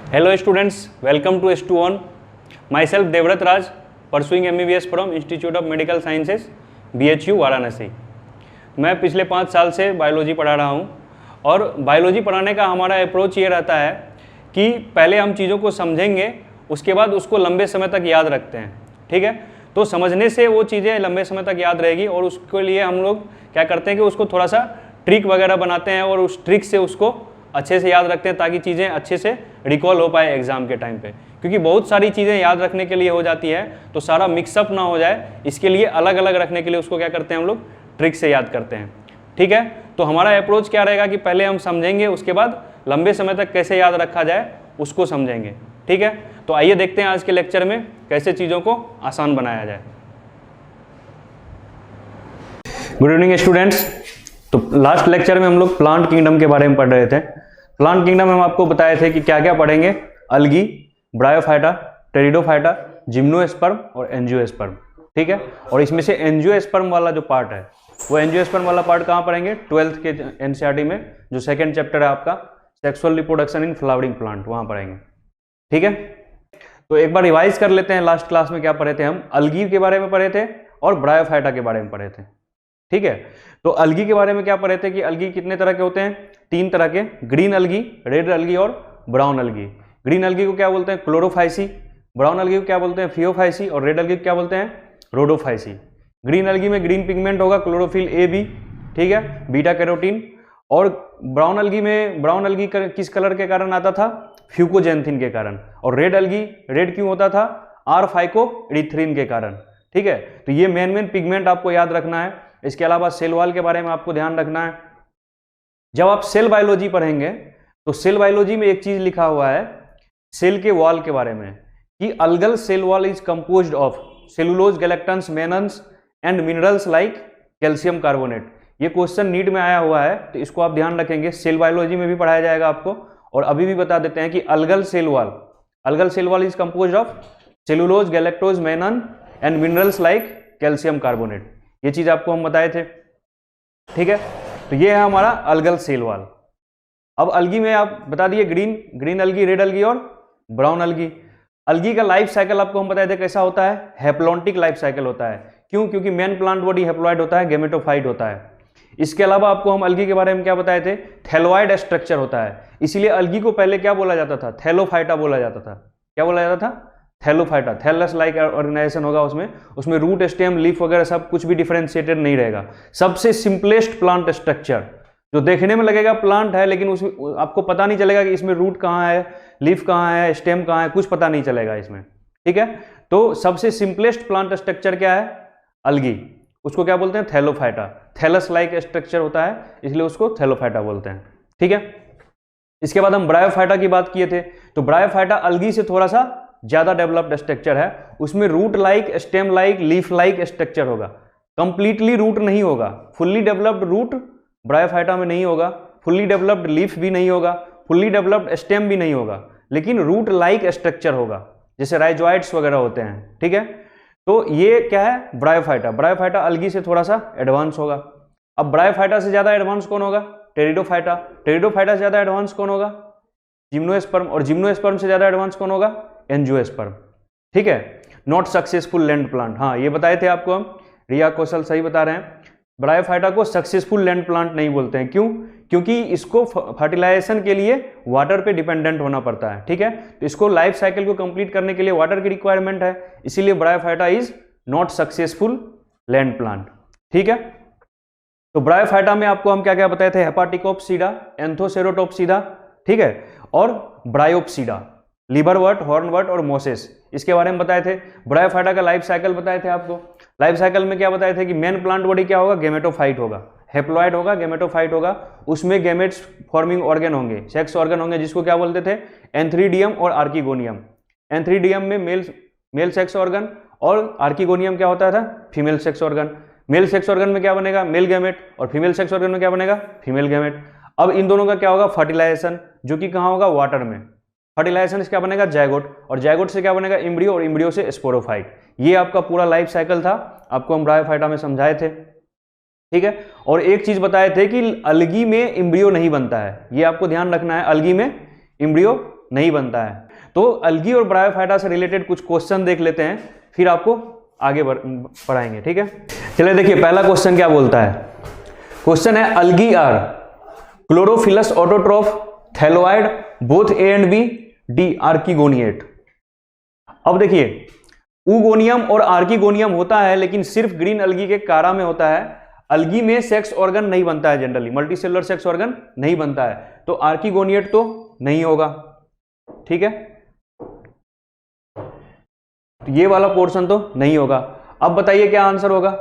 Hello students, welcome to S21. Myself Devrat Raj, pursuing MBBS from Institute of Medical Sciences, BHU Varanasi. मैं पिछले 5 साल से biology पढ़ा रहा हूँ और बायोलॉजी पढ़ाने का हमारा अप्रोच ये रहता है कि पहले हम चीज़ों को समझेंगे, उसके बाद उसको लंबे समय तक याद रखते हैं। ठीक है, तो समझने से वो चीज़ें लंबे समय तक याद रहेगी और उसके लिए हम लोग क्या करते हैं कि उसको थोड़ा सा ट्रिक वगैरह बनाते हैं और उस ट्रिक से उसको अच्छे से याद रखते हैं ताकि चीज़ें अच्छे से रिकॉल हो पाए एग्जाम के टाइम पे। क्योंकि बहुत सारी चीज़ें याद रखने के लिए हो जाती है तो सारा मिक्सअप ना हो जाए, इसके लिए अलग अलग रखने के लिए उसको क्या करते हैं हम लोग ट्रिक से याद करते हैं। ठीक है, तो हमारा अप्रोच क्या रहेगा कि पहले हम समझेंगे, उसके बाद लंबे समय तक कैसे याद रखा जाए उसको समझेंगे। ठीक है, तो आइए देखते हैं आज के लेक्चर में कैसे चीज़ों को आसान बनाया जाए। Good evening students. तो लास्ट लेक्चर में हम लोग प्लांट किंगडम के बारे में पढ़ रहे थे। प्लांट किंगडम में हम आपको बताए थे कि क्या क्या पढ़ेंगे, अलगी, ब्रायोफाइटा, टेरिडोफाइटा, जिम्नोस्पर्म और एंजियोस्पर्म। ठीक है, और इसमें से एंजियोस्पर्म वाला जो पार्ट है वो एंजियोस्पर्म वाला पार्ट कहाँ पढ़ेंगे, 12th के एनसीईआरटी में जो सेकेंड चैप्टर है आपका sexual reproduction in flowering plant, वहाँ पढ़ेंगे। ठीक है, तो एक बार रिवाइज कर लेते हैं। लास्ट क्लास में क्या पढ़े थे हम, अलगी के बारे में पढ़े थे और ब्रायोफाइटा के बारे में पढ़े थे। ठीक है, तो अलगी के बारे में क्या पढ़े थे कि अलगी कितने तरह के होते हैं, 3 तरह के, ग्रीन अलगी, रेड अलगी और ब्राउन अलगी। ग्रीन अलगी को क्या बोलते हैं, क्लोरोफाइसी, ब्राउन अलगी को क्या बोलते हैं, फियोफाइसी, और रेड अलगी को क्या बोलते हैं, रोडोफाइसी। ग्रीन अलगी में ग्रीन पिगमेंट होगा, क्लोरोफिल ए बी, ठीक है, बीटा कैरोटीन। और ब्राउन अलगी में, ब्राउन अलगी किस कलर के कारण आता था, फ्यूकोजेंथिन के कारण। और रेड अलगी रेड क्यों होता था, आर फाइकोएरिथ्रिन के कारण। ठीक है, तो ये मेन पिगमेंट आपको याद रखना है। इसके अलावा सेल वॉल के बारे में आपको ध्यान रखना है। जब आप सेल बायोलॉजी पढ़ेंगे तो सेल बायोलॉजी में एक चीज लिखा हुआ है सेल के वॉल के बारे में कि algal cell wall is composed of cellulose, galactans, mannans and minerals like calcium carbonate. ये क्वेश्चन नीट में आया हुआ है तो इसको आप ध्यान रखेंगे, सेल बायोलॉजी में भी पढ़ाया जाएगा आपको। और अभी भी बता देते हैं कि algal cell wall is composed of cellulose, galactose, mannan and minerals like calcium carbonate. ये चीज आपको हम बताए थे। ठीक है, तो ये है हमारा अलगल सेल वॉल। अब अलगी में आप बता दिए ग्रीन अलगी, रेड अलगी और ब्राउन अलगी। अलगी का लाइफ साइकिल आपको हम बताए थे कैसा होता है, हैप्लॉन्टिक लाइफ साइकिल होता है। क्यों, क्योंकि मेन प्लांट बॉडी हैप्लॉइड होता है, गेमेटोफाइट होता है। इसके अलावा आपको हम अलगी के बारे में क्या बताए थे, थैलोइड स्ट्रक्चर होता है। इसीलिए अलगी को पहले क्या बोला जाता था, थैलोफाइटा बोला जाता था। क्या बोला जाता था, थैलोफाइटा। थैलस लाइक ऑर्गेनाइजेशन होगा उसमें रूट, स्टेम, लीफ वगैरह सब कुछ भी डिफरेंशिएटेड नहीं रहेगा। सबसे सिंपलेस्ट प्लांट स्ट्रक्चर जो देखने में लगेगा प्लांट है लेकिन उसमें आपको पता नहीं चलेगा कि इसमें रूट कहाँ है, लीफ कहाँ है, स्टेम कहाँ है, कुछ पता नहीं चलेगा इसमें। ठीक है, तो सबसे सिंपलेस्ट प्लांट स्ट्रक्चर क्या है, अलगी। उसको क्या बोलते हैं, थैलोफाइटा। थैलस लाइक स्ट्रक्चर होता है इसलिए उसको थैलोफाइटा बोलते हैं। ठीक है, इसके बाद हम ब्रायोफाइटा की बात किए थे। तो ब्रायोफाइटा अलगी से थोड़ा सा ज्यादा डेवलप्ड स्ट्रक्चर है। उसमें root like, stem like, leaf like structure होगा। कंप्लीटली रूट नहीं होगा, फुल्ली डेवलप्ड रूट ब्रायोफाइटा में नहीं होगा, फुल्ली डेवलप्ड लीफ भी नहीं होगा, फुल्ली डेवलप्ड स्टेम भी नहीं होगा, लेकिन रूट लाइक स्ट्रक्चर होगा जैसे राइजोइड्स वगैरह होते हैं। ठीक है, तो ये क्या है, ब्रायोफाइटा। ब्रायोफाइटा अलगी से थोड़ा सा एडवांस होगा। अब ब्रायोफाइटा से ज्यादा एडवांस कौन होगा, टेरिडोफाइटा। टेरिडोफाइटा से ज्यादा एडवांस कौन होगा, जिम्नोस्पर्म। और जिम्नोस्पर्म से ज्यादा एडवांस कौन होगा, एंजियोस्पर्म। ठीक है, नॉट सक्सेसफुल लैंड प्लांट। हाँ, ये बताए थे आपको हम, रिया कौशल सही बता रहे हैं। ब्रायोफाइटा को सक्सेसफुल लैंड प्लांट नहीं बोलते हैं। क्यों, क्योंकि इसको फर्टिलाइजेशन के लिए वाटर पे डिपेंडेंट होना पड़ता है। ठीक है, तो इसको लाइफ साइकिल को कंप्लीट करने के लिए वाटर की रिक्वायरमेंट है, इसीलिए bryophyta is not successful land plant. ठीक है, तो ब्रायोफाइटा में आपको हम क्या क्या बताए थे, हेपाटिकोप्सिडा, एंथोसेरोटोप्सिडा, ठीक है, और ब्रायोप्सिडा, लिवरवर्ट, हॉर्नवर्ट और मोसेस, इसके बारे में बताए थे। ब्रायोफाइटा का लाइफ साइकिल बताए थे आपको। लाइफ साइकिल में क्या बताए थे कि मेन प्लांट बॉडी क्या होगा, गेमेटोफाइट होगा, हैप्लॉइड होगा, गेमेटोफाइट होगा। उसमें गेमेट्स फॉर्मिंग ऑर्गन होंगे, सेक्स ऑर्गन होंगे, जिसको क्या बोलते थे, एंथ्रीडियम और आर्किगोनियम। एंथ्रीडियम में मेल सेक्स ऑर्गन और आर्किगोनियम क्या होता था, female sex organ. Mail sex organ में क्या बनेगा, मेल गैमेट, और फीमेल सेक्स ऑर्गन में क्या बनेगा, फीमेल गैमेट। अब इन दोनों का क्या होगा, फर्टिलाइजेशन, जो कि कहाँ होगा, वाटर में। फर्टिलाइजेशन से क्या बनेगा, जायगोट, और जायगोट से क्या बनेगा, एम्ब्रियो, और एम्ब्रियो से स्पोरोफाइट। ये आपका पूरा लाइफ साइकिल था, आपको हम ब्रायोफाइटा में समझाए थे। ठीक है, और एक चीज बताए थे कि अलगी में एम्ब्रियो नहीं बनता है, ये आपको ध्यान रखना है। अलगी में एम्ब्रियो नहीं बनता है। तो अलगी और ब्रायोफाइटा से रिलेटेड कुछ क्वेश्चन देख लेते हैं, फिर आपको आगे पढ़ाएंगे, ठीक है। चलिए देखिए पहला क्वेश्चन क्या बोलता है। क्वेश्चन है algae are chlorophyllous autotroph thalloid both A and B, D archegoniate. अब देखिए ऊगोनियम और आर्किगोनियम होता है, लेकिन सिर्फ ग्रीन अलगी के कारा में होता है। अलगी में सेक्स ऑर्गन नहीं बनता है, जनरली मल्टीसेलुलर सेक्स ऑर्गन नहीं बनता है, तो आर्किगोनिएट तो नहीं होगा, ठीक है। तो ये वाला पोर्शन तो नहीं होगा। अब बताइए क्या आंसर होगा।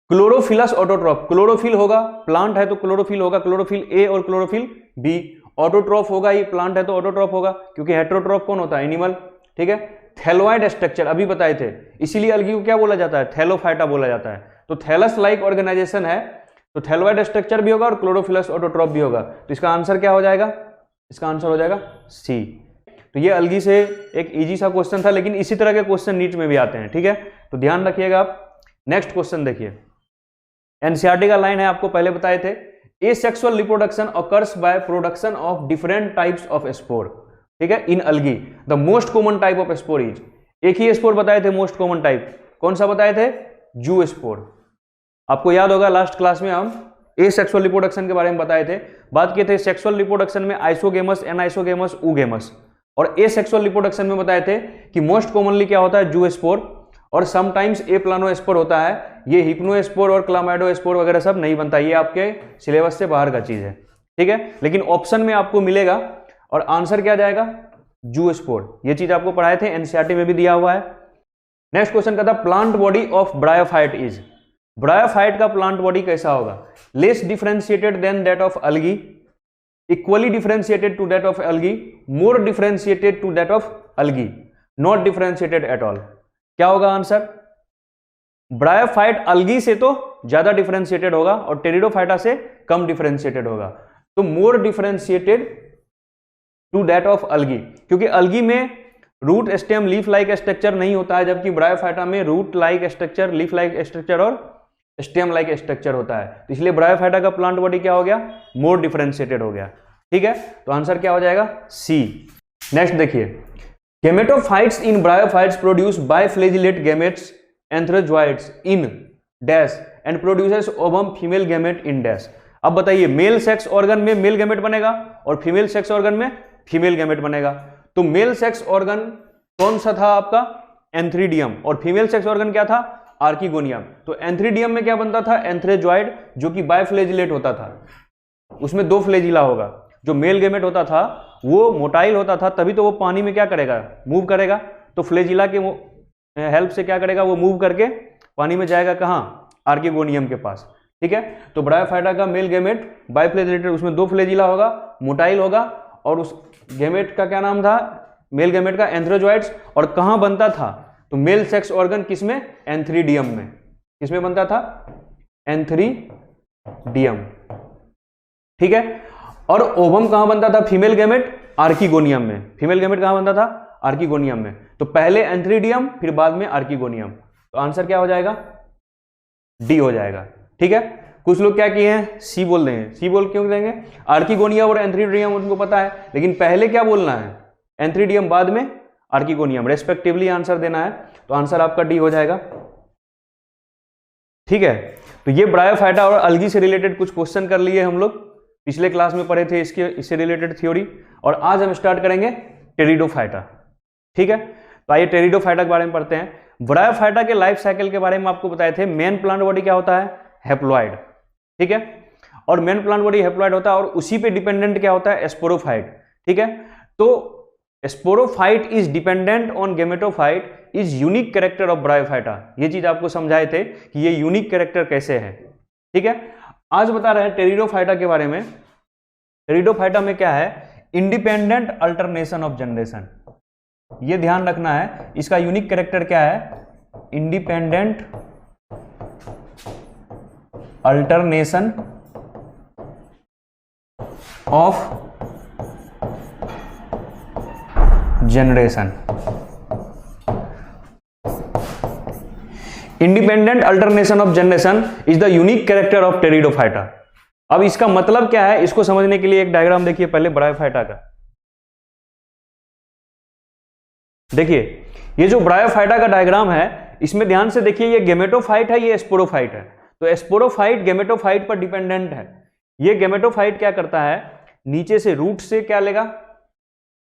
क्लोरोफिलस ऑटोट्रॉफ, क्लोरोफिल होगा, प्लांट है तो क्लोरोफिल होगा, क्लोरोफिल ए और क्लोरोफिल बी। ऑटोट्रॉफ होगा, ये प्लांट है तो ऑटोट्रॉफ होगा, क्योंकि हेटेरोट्रॉफ कौन होता है, एनिमल, ठीक है। थैलोइड स्ट्रक्चर अभी बताए थे, इसीलिए अलगी को क्या बोला जाता है, थैलोफाइटा बोला जाता है। तो थैलस लाइक ऑर्गेनाइजेशन है, तो थैलोइड स्ट्रक्चर भी होगा और क्लोरोफिलस ऑटोट्रॉफ भी होगा। तो इसका आंसर क्या हो जाएगा, इसका आंसर हो जाएगा सी। तो ये अलगी से एक इजी सा क्वेश्चन था, लेकिन इसी तरह के क्वेश्चन नीट में भी आते हैं, ठीक है, तो ध्यान रखिएगा आप। नेक्स्ट क्वेश्चन देखिए, एनसीईआरटी का लाइन है, आपको पहले बताए थे, asexual reproduction occurs by production of different types of spore, ठीक है, in algae. The most common type of spore is, एक ही स्पोर बताए थे मोस्ट कॉमन टाइप, कौन सा बताए थे, जू स्पोर। आपको याद होगा लास्ट क्लास में हम एसेक्सुअल रिप्रोडक्शन के बारे में बताए थे, बात किए थे सेक्सुअल रिप्रोडक्शन में आइसोगेमस, एनाइसोगेमस, ऊगेमस, और एसेक्सुअल रिप्रोडक्शन में बताए थे कि मोस्ट कॉमनली क्या होता है, जू स्पोर, और समटाइम्स ए प्लानोस्पोर होता है। ये हिप्नोस्पोर और क्लामाइडोस्पोर वगैरह सब नहीं बनता, ये आपके सिलेबस से बाहर का चीज है, ठीक है, लेकिन ऑप्शन में आपको मिलेगा और आंसर क्या जाएगा, जू स्पोर। ये चीज आपको पढ़ाए थे, एनसीईआरटी में भी दिया हुआ है। नेक्स्ट क्वेश्चन का था plant body of bryophyte is, bryophyte का प्लांट बॉडी कैसा होगा, less differentiated than that of algae, equally differentiated to that of algae, more differentiated to that of algae, not differentiated at all. क्या होगा answer, bryophyte अलगी से तो ज्यादा differentiated होगा और टेरिडोफाइटा से कम डिफरेंशिएटेड होगा, तो more differentiated to that of algae, क्योंकि अलगी में root stem leaf like structure नहीं होता है, जबकि ब्रायोफाइटा में root like structure, leaf like structure और स्टेम लाइक स्ट्रक्चर होता है। तो इसलिए ब्रायोफाइटा का प्लांट बॉडी क्या हो गया, मोर डिफरेंशिएटेड हो गया, ठीक है, तो आंसर क्या हो जाएगा, सी। नेक्स्ट देखिए, gametophytes in bryophytes produce biflagellate gametes antherozoids in dash and produces ovum female gamete in dash. अब बताइए मेल सेक्स ऑर्गन में मेल गैमेट बनेगा और फीमेल सेक्स ऑर्गन में फीमेल गैमेट बनेगा। तो मेल सेक्स ऑर्गन कौन सा था आपका, एंथ्रीडियम, और फीमेल सेक्स ऑर्गन क्या था, आर्किगोनियम। तो एंथ्रीडियम में क्या बनता था, एंथ्रोजोइड, जो कि बाइफ्लैजिलेट होता था, उसमें 2 फ्लैजिला होगा। जो मेल गैमेट होता था वो मोटाइल होता था, तभी तो वो पानी में क्या करेगा, मूव करेगा, तो फ्लैजिला के हेल्प से क्या करेगा, वो मूव करके पानी में जाएगा कहां, आर्किगोनियम के पास, ठीक है। तो ब्रायोफाइटा का मेल गैमेट बाइफ्लैजिलेटेड, उसमें 2 फ्लैजिला होगा, मोटाइल होगा, और उस गैमेट का क्या नाम था, मेल गैमेट का एंथ्रोजोइड्स, और कहां बनता था, तो मेल सेक्स ऑर्गन किसमें, एंथ्रीडियम में, किसमें बनता था, एंथ्रीडियम, ठीक है। और ओवम कहां बनता था, फीमेल गैमेट, आर्किगोनियम में, फीमेल गैमेट कहां बनता था, आर्किगोनियम में। तो पहले एंथ्रीडियम फिर बाद में आर्किगोनियम, तो आंसर क्या हो जाएगा, डी हो जाएगा, ठीक है। कुछ लोग क्या किए हैं, सी बोल देंगे, सी बोल क्यों देंगे, आर्किगोनियम और एंथ्रीडियम उनको पता है, लेकिन पहले क्या बोलना है, एंथ्रीडियम, बाद में आर्किगोनियम, रेस्पेक्टिवली आंसर देना है। तो आंसर आपका डी हो जाएगा, ठीक है। तो ये ब्रायोफाइटा और अलगी से रिलेटेड कुछ क्वेश्चन कर लिए हम लोग, पिछले क्लास में पढ़े थे इससे रिलेटेड थ्योरी, और आज हम स्टार्ट करेंगे टेरिडोफाइटा, ठीक है। तो आइए टेरिडोफाइटा के बारे में पढ़ते हैं। ब्रायोफाइटा के लाइफ साइकिल के बारे में आपको बताए थे, मेन प्लांट बॉडी क्या होता है, हैप्लॉइड, ठीक है, और मेन प्लांट बॉडी हैप्लॉइड होता है, और उसी पे डिपेंडेंट क्या होता है, स्पोरोफाइट, ठीक है। तो sporophyte is dependent on gametophyte is unique character of bryophyta. ये चीज आपको समझाए थे कि ये यूनिक कैरेक्टर कैसे है, ठीक है। आज बता रहे हैं टेरिडोफाइटा के बारे में। टेरिडोफाइटा में क्या है, इंडिपेंडेंट अल्टरनेशन ऑफ जनरेशन, ये ध्यान रखना है। इसका यूनिक कैरेक्टर क्या है, independent alternation of generation. Independent alternation of generation is the unique character of pteridophyta. अब इसका मतलब क्या है, इसको समझने के लिए एक डायग्राम देखिए पहले ब्रायोफाइटा का। देखिए ये जो ब्रायोफाइटा का डायग्राम है, इसमें ध्यान से देखिए, ये गेमेटोफाइट है, ये स्पोरोफाइट है। तो स्पोरोफाइट गेमेटोफाइट पर डिपेंडेंट है। ये गेमेटोफाइट क्या करता है, नीचे से रूट से क्या लेगा,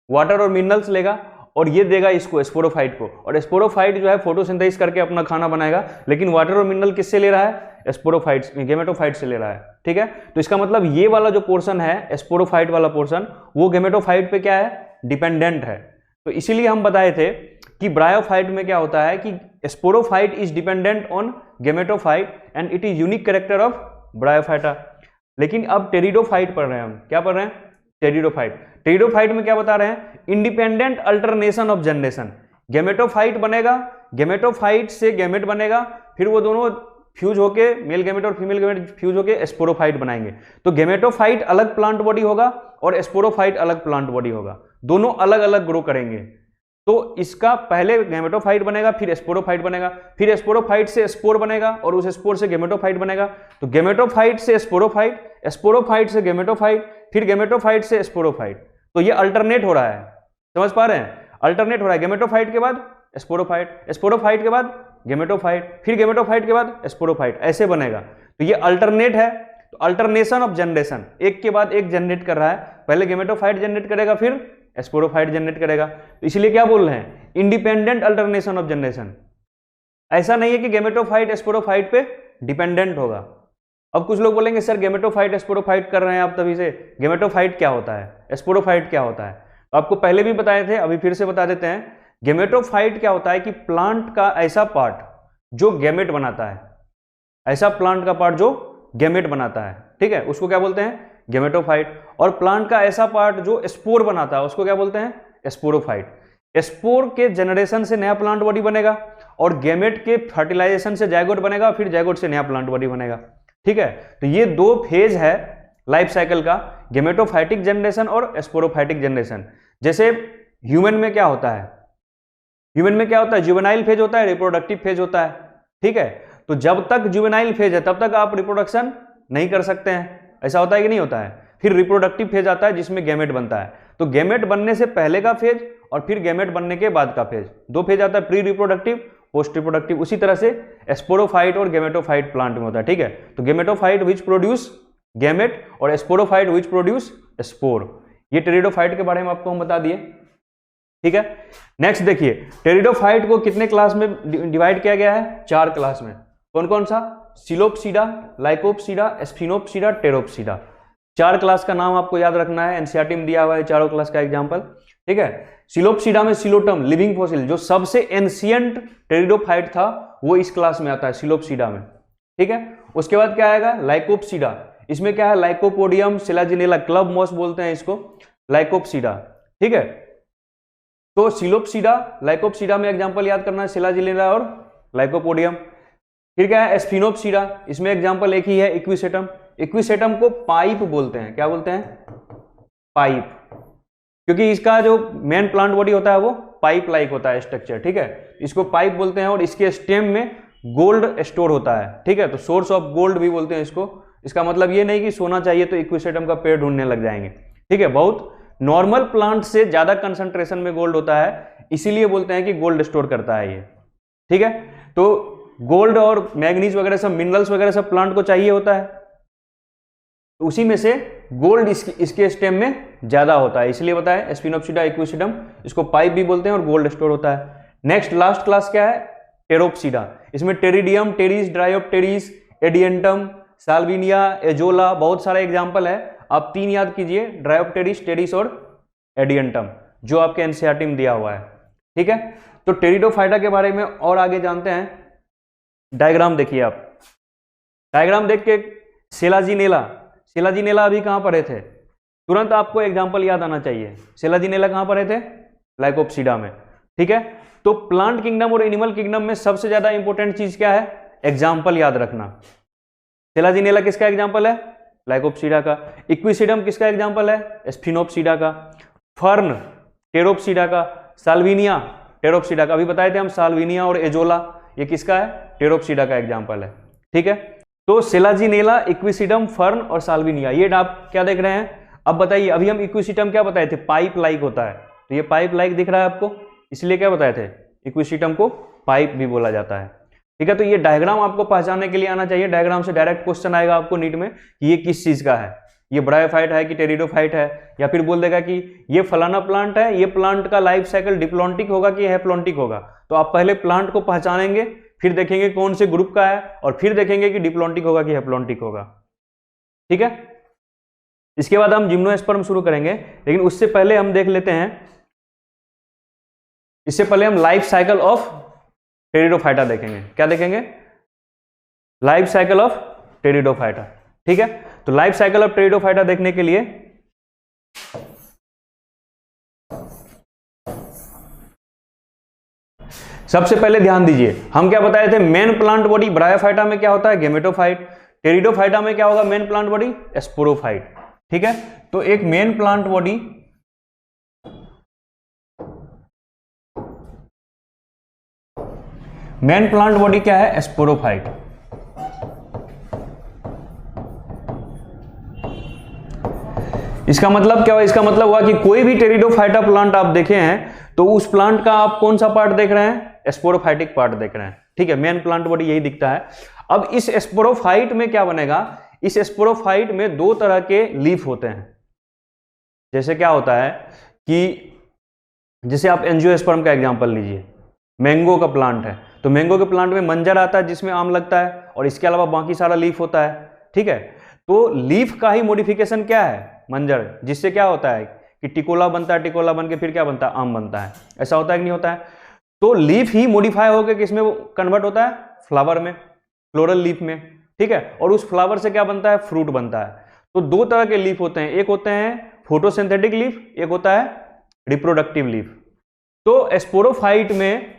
वाटर और मिनरल्स लेगा, और ये देगा इसको स्पोरोफाइट को। और स्पोरोफाइट जो है फोटोसिंथेसिस करके अपना खाना बनाएगा, लेकिन वाटर और मिनरल किससे ले रहा है, स्पोरोफाइट, गेमेटोफाइट से ले रहा है। ठीक है, तो इसका मतलब ये वाला जो पोर्शन है, स्पोरोफाइट वाला पोर्शन, वो गेमेटोफाइट पे क्या है, डिपेंडेंट है। तो इसीलिए हम बताए थे कि ब्रायोफाइट में क्या होता है कि sporophyte is dependent on gametophyte and it is unique character of bryophyta. लेकिन अब टेरिडोफाइट पढ़ रहे हैं हम, क्या पढ़ रहे हैं, टेरिडोफाइट। टेरिडोफाइट में क्या बता रहे हैं, independent alternation of generation. Gametophyte बनेगा, गेमेटोफाइट से गेमेट बनेगा, फिर वो दोनों फ्यूज होके, मेल गेमेट और फीमेल गेमेट फ्यूज होके स्पोरोफाइट बनाएंगे। तो गेमेटोफाइट अलग प्लांट बॉडी होगा और स्पोरोफाइट अलग प्लांट बॉडी होगा, दोनों अलग अलग ग्रो करेंगे। तो इसका पहले गेमेटोफाइट बनेगा, फिर स्पोरोफाइट बनेगा, फिर स्पोरोफाइट से स्पोर बनेगा और उस स्पोर से गेमेटोफाइट बनेगा। तो गेमेटोफाइट से स्पोरोफाइट, स्पोरोफाइट से गेमेटोफाइट, फिर गेमेटोफाइट से स्पोरोफाइट। तो ये अल्टरनेट हो रहा है, समझ पा रहे हैं, अल्टरनेट हो रहा है। गेमेटोफाइट के बाद स्पोरोफाइट, स्पोरोफाइट के बाद गेमेटोफाइट, फिर गेमेटोफाइट के बाद स्पोरोफाइट, ऐसे बनेगा। तो ये अल्टरनेट है। तो अल्टरनेशन ऑफ जनरेशन, एक के बाद एक जनरेट कर रहा है, पहले गेमेटोफाइट जनरेट करेगा, फिर स्पोरोफाइट जनरेट करेगा। तो इसलिए क्या बोल रहे हैं, इंडिपेंडेंट अल्टरनेशन ऑफ जनरेशन। ऐसा नहीं है कि गेमेटोफाइट स्पोरोफाइट पे डिपेंडेंट होगा। अब कुछ लोग बोलेंगे सर गेमेटोफाइट स्पोरोफाइट कर रहे हैं आप तभी से, गेमेटोफाइट क्या होता है, स्पोरोफाइट क्या होता है। तो आपको पहले भी बताए थे, अभी फिर से बता देते हैं। गेमेटोफाइट क्या होता है कि प्लांट का ऐसा पार्ट जो गैमेट बनाता है, ऐसा प्लांट का पार्ट जो गैमेट बनाता है, ठीक है, उसको क्या बोलते हैं, गेमेटोफाइट। और प्लांट का ऐसा पार्ट जो स्पोर बनाता है, उसको क्या बोलते हैं, स्पोरोफाइट। स्पोर के जनरेशन से नया प्लांट बॉडी बनेगा और गैमेट के फर्टिलाइजेशन से जायगोट बनेगा, फिर जायगोट से नया प्लांट बॉडी बनेगा। ठीक है, तो ये दो फेज है लाइफ साइकिल का, गेमेटोफाइटिक जनरेशन और स्पोरोफाइटिक जनरेशन। जैसे ह्यूमन में क्या होता है, ह्यूमन में क्या होता है, जुवेनाइल फेज होता है, रिप्रोडक्टिव फेज होता है। ठीक है, तो जब तक जुवेनाइल फेज है तब तक आप रिप्रोडक्शन नहीं कर सकते हैं, ऐसा होता है कि नहीं होता है। फिर रिप्रोडक्टिव फेज आता है जिसमें गैमेट बनता है। तो गैमेट बनने से पहले का फेज और फिर गैमेट बनने के बाद का फेज, दो फेज आता है, प्री रिप्रोडक्टिव, पोस्ट रिप्रोडक्टिव। उसी तरह से स्पोरोफाइट और गेमेटोफाइट प्लांट में होता है। ठीक है, तो गेमेटोफाइट विच प्रोड्यूस गैमेट और स्पोरोफाइट विच प्रोड्यूस स्पोर। ये टेरिडोफाइट के बारे में आपको हम बता दिए। ठीक है, नेक्स्ट देखिए, टेरिडोफाइट को कितने क्लास में डिवाइड किया गया है, 4 क्लास में। कौन कौन सा, सिलोप्सिडा, लाइकोप्सिडा, स्फिनोप्सिडा, टेरोप्सिडा। 4 क्लास का नाम आपको याद रखना है, एनसीईआरटी में दिया हुआ है चारों क्लास का एग्जांपल। ठीक है, सिलोप्सिडा में सिलोटम लिविंग फॉसिल, जो सबसे एंशिएंट टेरिडोफाइट था वो इस क्लास में आता है, सिलोप्सिडा में। ठीक है, उसके बाद क्या आएगा, लाइकोप्सिडा। इसमें क्या है, लाइकोपोडियम सिलाजिनेला, क्लब मॉस बोलते हैं इसको, लाइकोप्सिडा। ठीक है, तो सिलोप्सिडा, लाइकोप्सिडा में एग्जांपल याद करना है, सिलाजिनेला और लाइकोपोडियम। फिर क्या है, स्फिनोप्सिडा, इसमें एग्जांपल एक ही है, इक्विसेटम। इक्विसेटम को पाइप बोलते हैं, क्या बोलते हैं, पाइप, क्योंकि इसका जो मेन प्लांट बॉडी होता है वो पाइप लाइक होता है स्ट्रक्चर। ठीक है, इसको पाइप बोलते हैं और इसके स्टेम में गोल्ड स्टोर होता है। ठीक है, तो सोर्स ऑफ गोल्ड भी बोलते हैं इसको। इसका मतलब ये नहीं कि सोना चाहिए तो इक्विसेटम का पेड़ ढूंढने लग जाएंगे। ठीक है, बहुत नॉर्मल प्लांट से ज्यादा कंसंट्रेशन में गोल्ड होता है, इसीलिए बोलते हैं कि गोल्ड स्टोर करता है ये। ठीक है, तो गोल्ड और मैग्नीज वगैरह सब, मिनरल्स वगैरह सब प्लांट को चाहिए होता है, तो उसी में से गोल्ड इसके स्टेम में ज्यादा होता है, इसलिए बताया स्फिनोप्सिडा, इक्विसेटम, इसको पाइप भी बोलते हैं और गोल्ड स्टोर होता है। नेक्स्ट लास्ट क्लास क्या है, टेरोप्सिडा। इसमें Pteridium, Pteris, Dryopteris, Adiantum, Salvinia, Azolla, बहुत सारे एग्जाम्पल है। आप 3 याद कीजिए, ड्रायोप्टेरिस, टेरिस और एडियंटम, जो आपके एनसीईआरटी में दिया हुआ है। ठीक है, तो टेरिडोफाइटा के बारे में और आगे जानते हैं। डायग्राम देखिए आप, डायग्राम देख के सेलाजिनेला, सेलाजिनेला अभी कहां पढ़े थे, तुरंत आपको एग्जांपल याद आना चाहिए। सेलाजिनेला कहां पढ़े थे, लाइकोप्सिडा में। ठीक है, तो प्लांट किंगडम और एनिमल किंगडम में सबसे ज्यादा इंपॉर्टेंट चीज क्या है, एग्जांपल याद रखना। सेलाजिनेला किसका एग्जांपल है, लाइकोप्सिडा का। इक्विसेटम किसका एग्जांपल है, स्फिनोप्सिडा का। फर्न टेरोप्सिडा का। साल्विनिया टेरोप्सिडा का, अभी बताए थे हम, साल्विनिया और एजोला, ये किसका है, टेरोप्सिडा का एग्जांपल है। ठीक है, तो सेलाजिनेला, इक्विसिडम, फर्न और साल्विनिया, ये आप क्या देख रहे हैं। अब बताइए, अभी हम इक्विसिटम क्या बताए थे, पाइप लाइक होता है, तो ये पाइप लाइक दिख रहा है आपको, इसलिए क्या बताए थे, इक्विसिस्टम को पाइप भी बोला जाता है। ठीक है, तो ये डायग्राम आपको पहचानने के लिए आना चाहिए। डायग्राम से डायरेक्ट क्वेश्चन आएगा आपको नीट में कि ये किस चीज का है, ये ब्रायोफाइट है कि टेरिडोफाइट है, या फिर बोल देगा कि ये फलाना प्लांट है, ये प्लांट का लाइफ साइकिल डिप्लॉन्टिक होगा कि हैप्लॉन्टिक होगा। तो आप पहले प्लांट को पहचानेंगे, फिर देखेंगे कौन से ग्रुप का है, और फिर देखेंगे कि डिप्लॉन्टिक होगा कि हैप्लॉन्टिक होगा। ठीक है, इसके बाद हम जिम्नोस्पर्म शुरू करेंगे, लेकिन उससे पहले हम देख लेते हैं, इससे पहले हम लाइफ साइकिल ऑफ टेरिडोफाइटा देखेंगे। क्या देखेंगे, लाइफ साइकिल ऑफ टेरिडोफाइटा। ठीक है, तो लाइफ साइकिल ऑफ टेरिडोफाइटा देखने के लिए सबसे पहले ध्यान दीजिए, हम क्या बताए थे, मेन प्लांट बॉडी ब्रायोफाइटा में क्या होता है, गेमेटोफाइट। टेरिडोफाइटा में क्या होगा, मेन प्लांट बॉडी स्पोरोफाइट। ठीक है, तो एक मेन प्लांट बॉडी क्या है, स्पोरोफाइट। इसका मतलब क्या हुआ, इसका मतलब हुआ कि कोई भी टेरिडोफाइटा प्लांट आप देखे हैं तो उस प्लांट का आप कौन सा पार्ट देख रहे हैं, स्पोरोफाइटिक पार्ट देख रहे हैं। ठीक है, मेन प्लांट बॉडी यही दिखता है। अब इस स्पोरोफाइट में क्या बनेगा, इस स्पोरोफाइट में दो तरह के लीफ होते हैं। जैसे क्या होता है कि जैसे आप एंजियोस्पर्म का एग्जांपल लीजिए, मैंगो का प्लांट है तो मैंगो के प्लांट में मंजर आता है जिसमें आम लगता है, और इसके अलावा बाकी सारा लीफ होता है। ठीक है, तो लीफ का ही मॉडिफिकेशन क्या है, मंजर, जिससे क्या होता है कि टिकोला बनता है, टिकोला बन के फिर क्या बनता है, आम बनता है। ऐसा होता है कि नहीं होता है? तो लीफ ही मॉडिफाई होकर किसमें कन्वर्ट होता है, फ्लावर में, फ्लोरल लीफ में। ठीक है, और उस फ्लावर से क्या बनता है, फ्रूट बनता है। तो दो तरह के लीफ होते हैं, एक होते हैं फोटोसिंथेटिक लीफ, एक होता है रिप्रोडक्टिव लीफ। तो स्पोरोफाइट में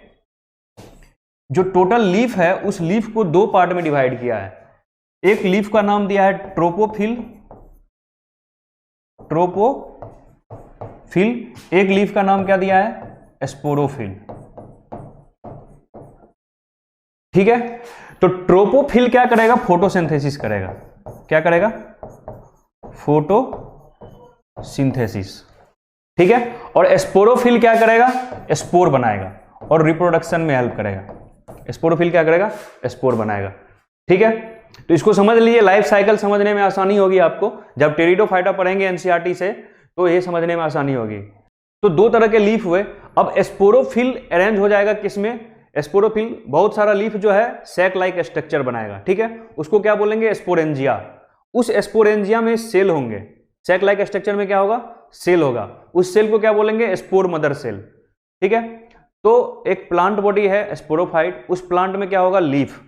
जो टोटल लीफ है उस लीफ को दो पार्ट में डिवाइड किया है। एक लीफ का नाम दिया है ट्रोपोफिल, एक लीफ का नाम क्या दिया है, स्पोरोफिल। ठीक है, तो ट्रोपोफिल क्या करेगा, फोटोसिंथेसिस करेगा। क्या करेगा, फोटोसिंथेसिस। ठीक है, और स्पोरोफिल क्या करेगा, स्पोर बनाएगा और रिप्रोडक्शन में हेल्प करेगा। स्पोरोफिल क्या करेगा, स्पोर बनाएगा। ठीक है, तो इसको समझ लीजिए, लाइफ साइकिल समझने में आसानी होगी आपको। जब टेरिडोफाइटा पढ़ेंगे एनसीईआरटी से तो ये समझने में आसानी होगी। तो दो तरह के लीफ हुए। अब स्पोरोफिल अरेंज हो जाएगा किसमें, स्पोरोफिल बहुत सारा लीफ जो है सैक लाइक स्ट्रक्चर बनाएगा। ठीक है, उसको क्या बोलेंगे, स्पोरेंजिया। उस स्पोरेंजिया में सेल होंगे, सैक लाइक स्ट्रक्चर में क्या होगा, सेल होगा। उस सेल को क्या बोलेंगे, स्पोर मदर सेल। ठीक है, तो एक प्लांट बॉडी है स्पोरोफाइट, उस प्लांट में क्या होगा, लीफ।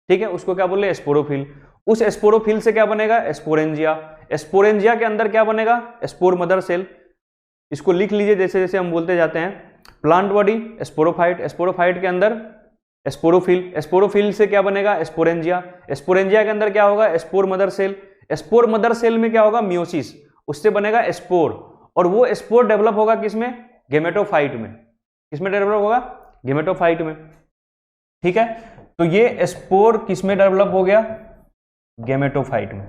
ठीक है, उसको क्या बोले, स्पोरोफिल। उस स्पोरोफिल से क्या बनेगा, स्पोरेंजिया। स्पोरेंजिया के अंदर क्या बनेगा, स्पोर मदर सेल। इसको लिख लीजिए जैसे जैसे हम बोलते जाते हैं। प्लांट बॉडी स्पोरोफाइट, स्पोरोफाइट के अंदर स्पोरोफिल, स्पोरोफिल से क्या बनेगा, स्पोरेंजिया। स्पोरेंजिया के अंदर क्या होगा, spore mother cell. Spore mother cell में क्या होगा, मियोसिस, उससे बनेगा स्पोर, और वो स्पोर डेवलप होगा किसमें, गेमेटोफाइट में। किसमें डेवलप होगा, गेमेटोफाइट में। ठीक है, तो ये स्पोर किसमें डेवलप हो गया, गेमेटोफाइट में।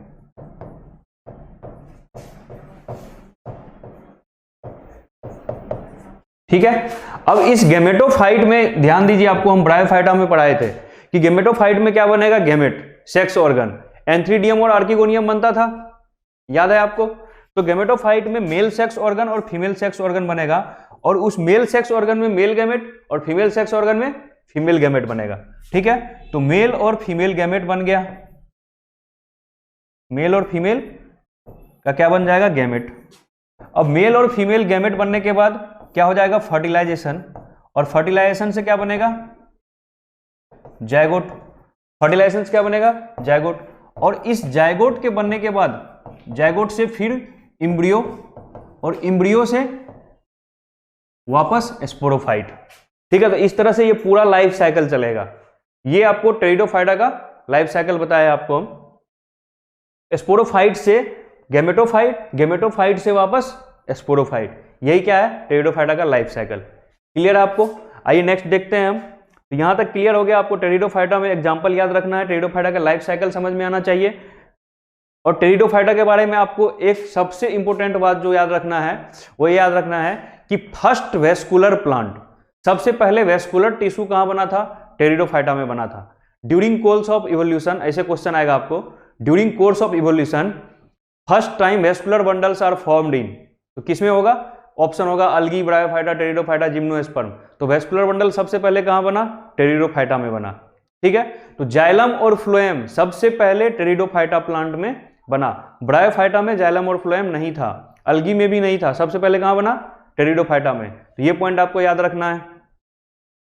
ठीक है, अब इस गेमेटोफाइट में ध्यान दीजिए, आपको हम ब्रायोफाइटा में पढ़ाए थे कि गेमेटोफाइट में क्या बनेगा, गेमेट, सेक्स ऑर्गन। एंथ्रीडियम और आर्किगोनियम बनता था, याद है आपको? तो गेमेटोफाइट में मेल सेक्स ऑर्गन और फीमेल सेक्स ऑर्गन बनेगा, और उस मेल सेक्स ऑर्गन में मेल गैमेट और फीमेल सेक्स ऑर्गन में फीमेल गैमेट बनेगा। ठीक है, तो मेल और फीमेल गैमेट बन गया, मेल और फीमेल का क्या बन जाएगा, गैमेट। अब मेल और फीमेल गैमेट बनने के बाद क्या हो जाएगा, फर्टिलाइजेशन, और फर्टिलाइजेशन से क्या बनेगा, जायगोट। फर्टिलाइजेशन से क्या बनेगा, जायगोट, और इस जायगोट के बनने के बाद जायगोट से फिर इम्ब्रियो, और इम्ब्रियो से वापस स्पोरोफाइट। ठीक है, तो इस तरह से ये पूरा लाइफ साइकिल चलेगा। ये आपको टेरिडोफाइटा का लाइफ साइकिल बताया आपको हम। स्पोरोफाइट से गेमेटोफाइट, गेमेटोफाइट से वापस स्पोरोफाइट, यही क्या है, टेरिडोफाइटा का लाइफ साइकिल। क्लियर है आपको? आइए नेक्स्ट देखते हैं हम। तो यहां तक क्लियर हो गया आपको, टेरिडोफाइटा में एग्जांपल याद रखना है, टेरिडोफाइटा का लाइफ साइकिल समझ में आना चाहिए। और टेरिडोफाइटा के बारे में आपको एक सबसे इंपॉर्टेंट बात जो याद रखना है वो याद रखना है कि फर्स्ट वेस्कुलर प्लांट, सबसे पहले वेस्कुलर टिश्यू कहां बना था? टेरिडोफाइटा में बना था। ड्यूरिंग कोर्स ऑफ इवोल्यूशन, ऐसे क्वेश्चन आएगा आपको, during course of evolution first time vascular bundles are formed in, तो किसमें होगा? ऑप्शन होगा अलगी, ब्रायोफाइटा, टेरिडोफाइटा, जिम्नोस्पर्म। तो वेस्कुलर बंडल सबसे पहले कहां बना? टेरिडोफाइटा में बना। ठीक है, तो जाइलम और फ्लोएम सबसे पहले टेरिडोफाइटा प्लांट में बना। ब्रायोफाइटा में जाइलम और फ्लोएम नहीं था, अलगी में भी नहीं था, सबसे पहले कहां बना? टेरिडोफाइटा में। तो ये पॉइंट आपको याद रखना है।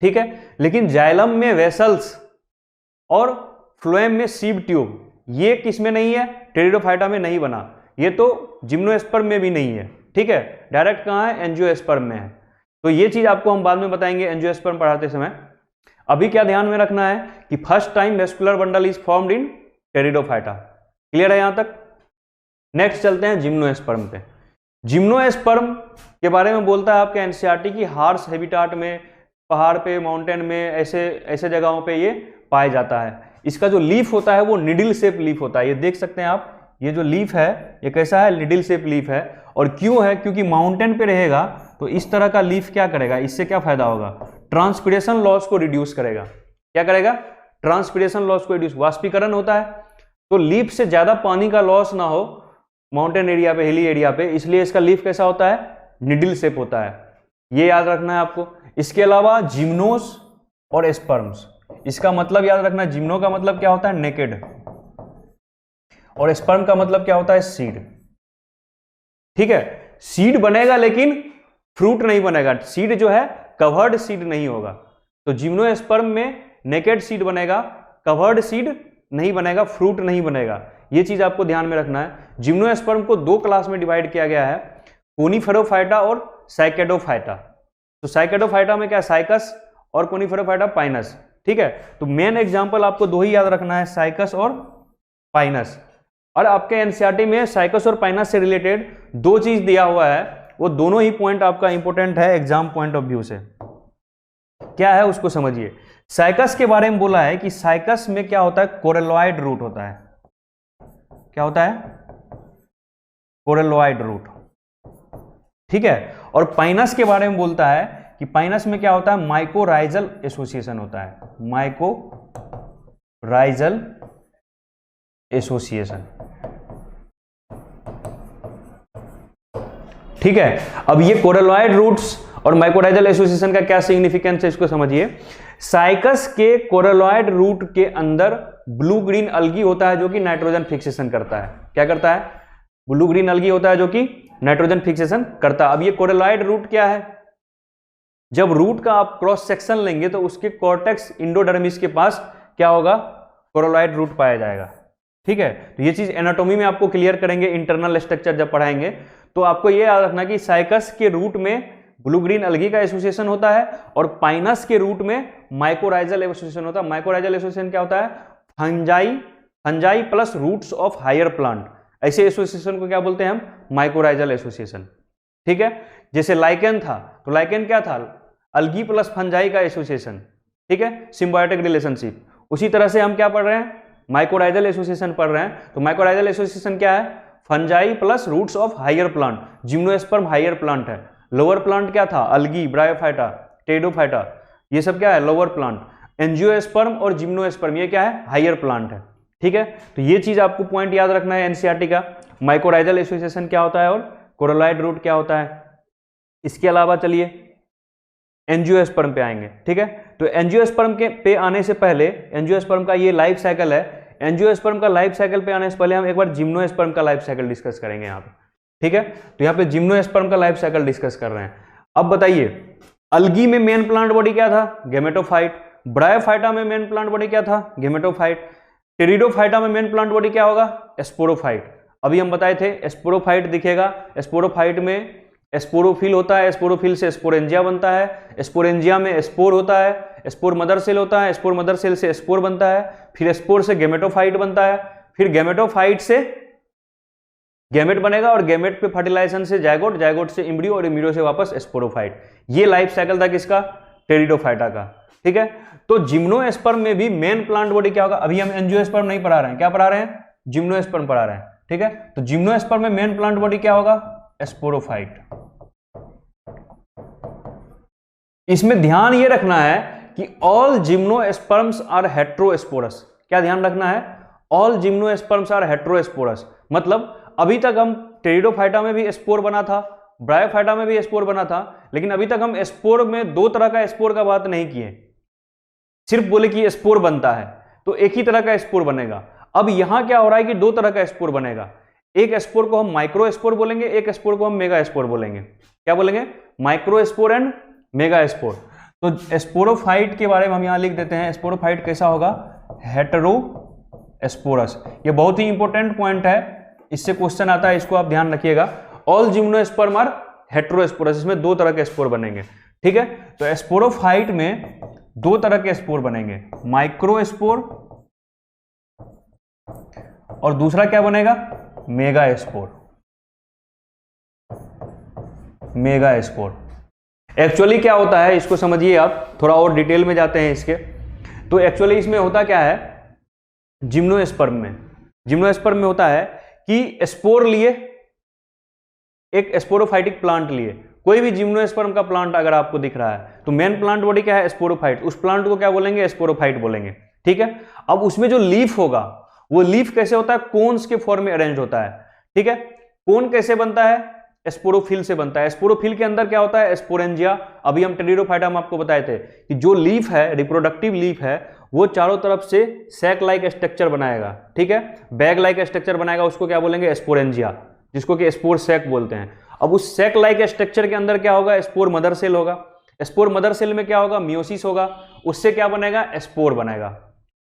ठीक है, लेकिन जाइलम में वेसल्स और फ्लोएम में सीड ट्यूब, ये किस में नहीं है? टेरिडोफाइटा में नहीं बना। ये तो जिम्नोस्पर्म में भी नहीं है। ठीक है, डायरेक्ट कहां है? एंजियोस्पर्म में है। तो ये चीज आपको हम बाद में बताएंगे एंजियोस्पर्म पढ़ाते समय। अभी क्या ध्यान में रखना है कि first time vascular bundle is formed in pteridophyta. Clear है यहां तक? नेक्स्ट चलते हैं जिम्नोस्पर्म पे। जिम्नोस्पर्म के बारे में बोलता है आपके एनसीईआरटी की हार्श हैबिटाट में, पहाड़ पे, माउंटेन में, ऐसे जगहों पे ये पाया जाता है। इसका जो लीफ होता है वो निडल शेप लीफ होता है। ये देख सकते हैं आप, ये जो लीफ है ये कैसा है? निडल शेप लीफ है। और क्यों है? क्योंकि माउंटेन पे रहेगा तो इस तरह का लीफ क्या करेगा? इससे क्या फायदा होगा? ट्रांसपिरेशन लॉस को रिड्यूस करेगा। क्या करेगा? ट्रांसपिरेशन लॉस को रिड्यूस, वाष्पीकरण होता है तो लीफ से ज्यादा पानी का लॉस ना हो माउंटेन एरिया पे, हिली एरिया पे, इसलिए इसका लीफ कैसा होता है? निडल शेप होता है। ये याद रखना है आपको। इसके अलावा जिम्नोस और स्पर्म्स, इसका मतलब याद रखना, जिम्नो का मतलब क्या होता है? नेकेड, और स्पर्म का मतलब क्या होता है? सीड। ठीक है, सीड बनेगा लेकिन फ्रूट नहीं बनेगा। सीड जो है कवर्ड सीड नहीं होगा। तो जिम्नोस्पर्म में नेकेड सीड बनेगा, कवर्ड सीड नहीं बनेगा, फ्रूट नहीं बनेगा। ये चीज आपको ध्यान में रखना है। जिम्नोस्पर्म को दो क्लास में डिवाइड किया गया है, कोनिफेरोफाइटा और साइकेडोफाइटा। तो साइकेडोफाइटा में क्या? साइकस, और कोनिफेरोफाइटा पाइनस। ठीक है, तो मेन एग्जांपल आपको दो ही याद रखना है, साइकस और पाइनस। और आपके एनसीईआरटी में साइकस और पाइनस से रिलेटेड दो चीज दिया हुआ है, वो दोनों ही पॉइंट आपका इंपॉर्टेंट है एग्जाम पॉइंट ऑफ व्यू से। क्या है उसको समझिए। साइकस के बारे में बोला है कि साइकस में क्या होता है? कोरेलॉइड रूट होता है। क्या होता है? Coralloid root. ठीक है, और पाइनस के बारे में बोलता है कि पाइनस में क्या होता है? माइकोराइजल एसोसिएशन होता है। Mycorrhizal association. ठीक है, अब ये कोरेलॉइड रूट्स और माइकोराइजल एसोसिएशन का क्या सिग्निफिकेंस है इसको समझिए। साइकस के कोरेलॉइड रूट के अंदर ब्लू ग्रीन अलगी होता है जो कि नाइट्रोजन फिक्सेशन करता है। क्या करता है? ब्लू ग्रीन अलगी होता है जो कि नाइट्रोजन फिक्सेशन करता है। अब ये कोरेलॉइड रूट क्या है? जब रूट का आप क्रॉस सेक्शन लेंगे तो उसके कॉर्टेक्स इंडोडर्मिस के पास क्या होगा? कोरेलॉइड रूट पाया जाएगा। ठीक है, तो ये चीज एनाटॉमी में आपको क्लियर करेंगे, इंटरनल स्ट्रक्चर जब पढ़ाएंगे। तो आपको ये याद रखना कि साइकस के रूट में ब्लू ग्रीन अलगी का एसोसिएशन होता है और पाइनस के रूट में माइकोराइजल एसोसिएशन होता है। माइकोराइजल एसोसिएशन क्या होता है? Fungi plus roots of higher plant, ऐसे एसोसिएशन को क्या बोलते हैं हम? Mycorrhizal association. ठीक है, जैसे लाइकेन था तो लाइकेन क्या था? अलगी प्लस फंजाई का एसोसिएशन। ठीक है, सिम्बायोटिक रिलेशनशिप। उसी तरह से हम क्या पढ़ रहे हैं? माइकोराइजल एसोसिएशन पढ़ रहे हैं। तो माइकोराइजल एसोसिएशन क्या है? Fungi plus roots of higher plant. Gymnosperm higher plant है, लोअर प्लांट क्या था? अलगी, ब्रायोफाइटा, टेरिडोफाइटा, ये सब क्या है? Lower plant. एंजियोस्पर्म और जिम्नोस्पर्म ये क्या है? हायर प्लांट है। ठीक है, तो ये चीज आपको पॉइंट याद रखना है एनसीईआरटी का। माइकोराइजल एसोसिएशन क्या होता है और कोरेलॉइड रूट क्या होता है। इसके अलावा चलिए एंजियोस्पर्म पे आएंगे। ठीक है, तो एंजियोस्पर्म के पे आने से पहले, एंजियोस्पर्म का ये लाइफ साइकिल है। एंजियोस्पर्म का लाइफ साइकिल पे आने से पहले हम एक बार जिम्नोस्पर्म का लाइफ साइकिल डिस्कस करेंगे यहाँ पे। ठीक है, तो यहाँ पे जिम्नोस्पर्म का लाइफ साइकिल डिस्कस कर रहे हैं। अब बताइए, अलगी में मेन प्लांट बॉडी क्या था? गेमेटोफाइट। ब्रायोफाइटा में मेन प्लांट बॉडी क्या था? गेमेटोफाइट। टेरिडोफाइटा में मेन प्लांट बॉडी क्या होगा? स्पोरोफाइट। अभी हम बताए थे स्पोरोफाइट दिखेगा। स्पोरोफाइट में स्पोरोफिल होता है, स्पोरोफिल से स्पोरेंजिया बनता है, स्पोरेंजिया में स्पोर होता है, स्पोर मदर सेल होता है, स्पोर मदर सेल से स्पोर बनता है, फिर स्पोर से गेमेटोफाइट बनता है, फिर गेमेटोफाइट से गैमेट बनेगा और गैमेट पे फर्टिलाइजेशन से जायगोट, जायगोट से इम्ब्रियो और इम्ब्रियो से वापस स्पोरोफाइट। ये लाइफ साइकिल था किसका? टेरिडोफाइटा का। ठीक है, तो जिम्नोस्पर्म में भी मेन प्लांट बॉडी क्या होगा? अभी हम एंजियोस्पर्म नहीं पढ़ा रहे हैं, क्या पढ़ा रहे हैं? जिम्नोस्पर्म पढ़ा रहे हैं। ठीक है, तो जिम्नोस्पर्म में मेन प्लांट बॉडी क्या होगा? स्पोरोफाइट। इसमें ध्यान ये रखना है कि ऑल जिम्नोस्पर्म्स आर हेट्रोस्पोरस। क्या ध्यान रखना है? ऑल जिम्नोस्पर्म्स आर हेट्रोस्पोरस, मतलब अभी तक हम टेरिडोफाइटा में भी स्पोर बना था, ब्रायोफाइटा में भी स्पोर बना था, लेकिन अभी तक हम स्पोर में दो तरह का स्पोर का बात नहीं किए, सिर्फ बोले कि स्पोर बनता है तो एक ही तरह का स्पोर बनेगा। अब यहां क्या हो रहा है कि दो तरह का स्पोर बनेगा, एक स्पोर को हम माइक्रो स्पोर बोलेंगे, एक स्पोर को हम मेगा स्पोर बोलेंगे। क्या बोलेंगे? Micro spore and mega spore. तो स्पोरोफाइट के बारे में हम यहां लिख देते हैं, स्पोरोफाइट कैसा होगा? हेटेरोस्पोरस। ये बहुत ही इंपॉर्टेंट पॉइंट है, इससे क्वेश्चन आता है, इसको आप ध्यान रखिएगा। ऑल जिम्नोस्पर्म आर हेटेरोस्पोरस, इसमें दो तरह के स्पोर बनेंगे, ठीक है। तो स्पोरोफाइट में दो तरह के स्पोर बनेंगे, माइक्रोस्पोर और दूसरा क्या बनेगा? Mega spore. Mega spore actually क्या होता है इसको समझिए आप, थोड़ा और डिटेल में जाते हैं इसके। तो एक्चुअली इसमें होता क्या है, जिम्नोस्पर्म में होता है कि स्पोर लिए, एक स्पोरोफाइटिक प्लांट लिए, कोई भी जिम्नोस्पर्म का प्लांट अगर आपको दिख रहा है तो मेन प्लांट बॉडी क्या है? स्पोरोफाइट। उस प्लांट को क्या बोलेंगे? स्पोरोफाइट बोलेंगे, ठीक है। अब उसमें जो लीफ होगा वो लीफ कैसे होता है? कोन्स के फॉर्म में अरेंज होता है, ठीक है। कोन कैसे बनता है? स्पोरोफिल से बनता है। स्पोरोफिल के अंदर क्या होता है? स्पोरेंजिया। अभी हम टेरिडोफाइटा में आपको बताए थे कि जो लीफ है, रिप्रोडक्टिव लीफ है, वो चारों तरफ से सैक लाइक स्ट्रक्चर बनाएगा, ठीक है, बैग लाइक स्ट्रक्चर बनाएगा, उसको क्या बोलेंगे? स्पोरेंजिया, जिसको कि स्पोर सैक बोलते हैं। अब उस सैक लाइक स्ट्रक्चर के अंदर क्या होगा? स्पोर मदर सेल होगा। स्पोर मदर सेल में क्या होगा? मियोसिस होगा, उससे क्या बनेगा? स्पोर बनेगा।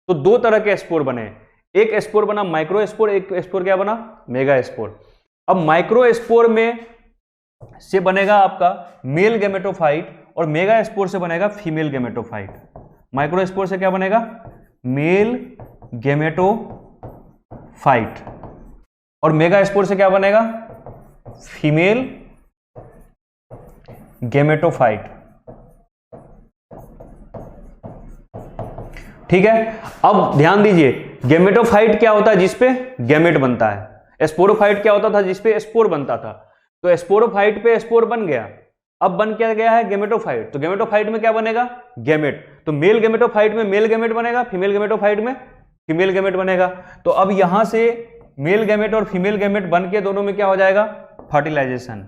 तो दो तरह के स्पोर बने, एक स्पोर बना माइक्रो स्पोर, एक स्पोर क्या बना? Mega spore. अब माइक्रो स्पोर में से बनेगा आपका मेल गैमेटोफाइट और मेगा स्पोर से बनेगा फीमेल गैमेटोफाइट। माइक्रो स्पोर से क्या बनेगा? मेल गैमेटोफाइट और मेगा स्पोर से क्या बनेगा? फीमेल गैमेटोफाइट, ठीक है। अब ध्यान दीजिए, गैमेटोफाइट क्या होता है? जिसपे गैमेट बनता है। स्पोरोफाइट क्या होता था? जिसपे स्पोर बनता था। तो स्पोरोफाइट पे स्पोर बन गया, अब बन क्या गया है? गैमेटोफाइट। तो गैमेटोफाइट में क्या बनेगा? गैमेट। तो मेल गैमेटोफाइट में मेल गैमेट बनेगा, फीमेल गैमेटोफाइट में फीमेल गैमेट बनेगा। तो अब यहां से मेल गैमेट और फीमेल गैमेट बन के दोनों में क्या हो जाएगा? फर्टिलाइजेशन।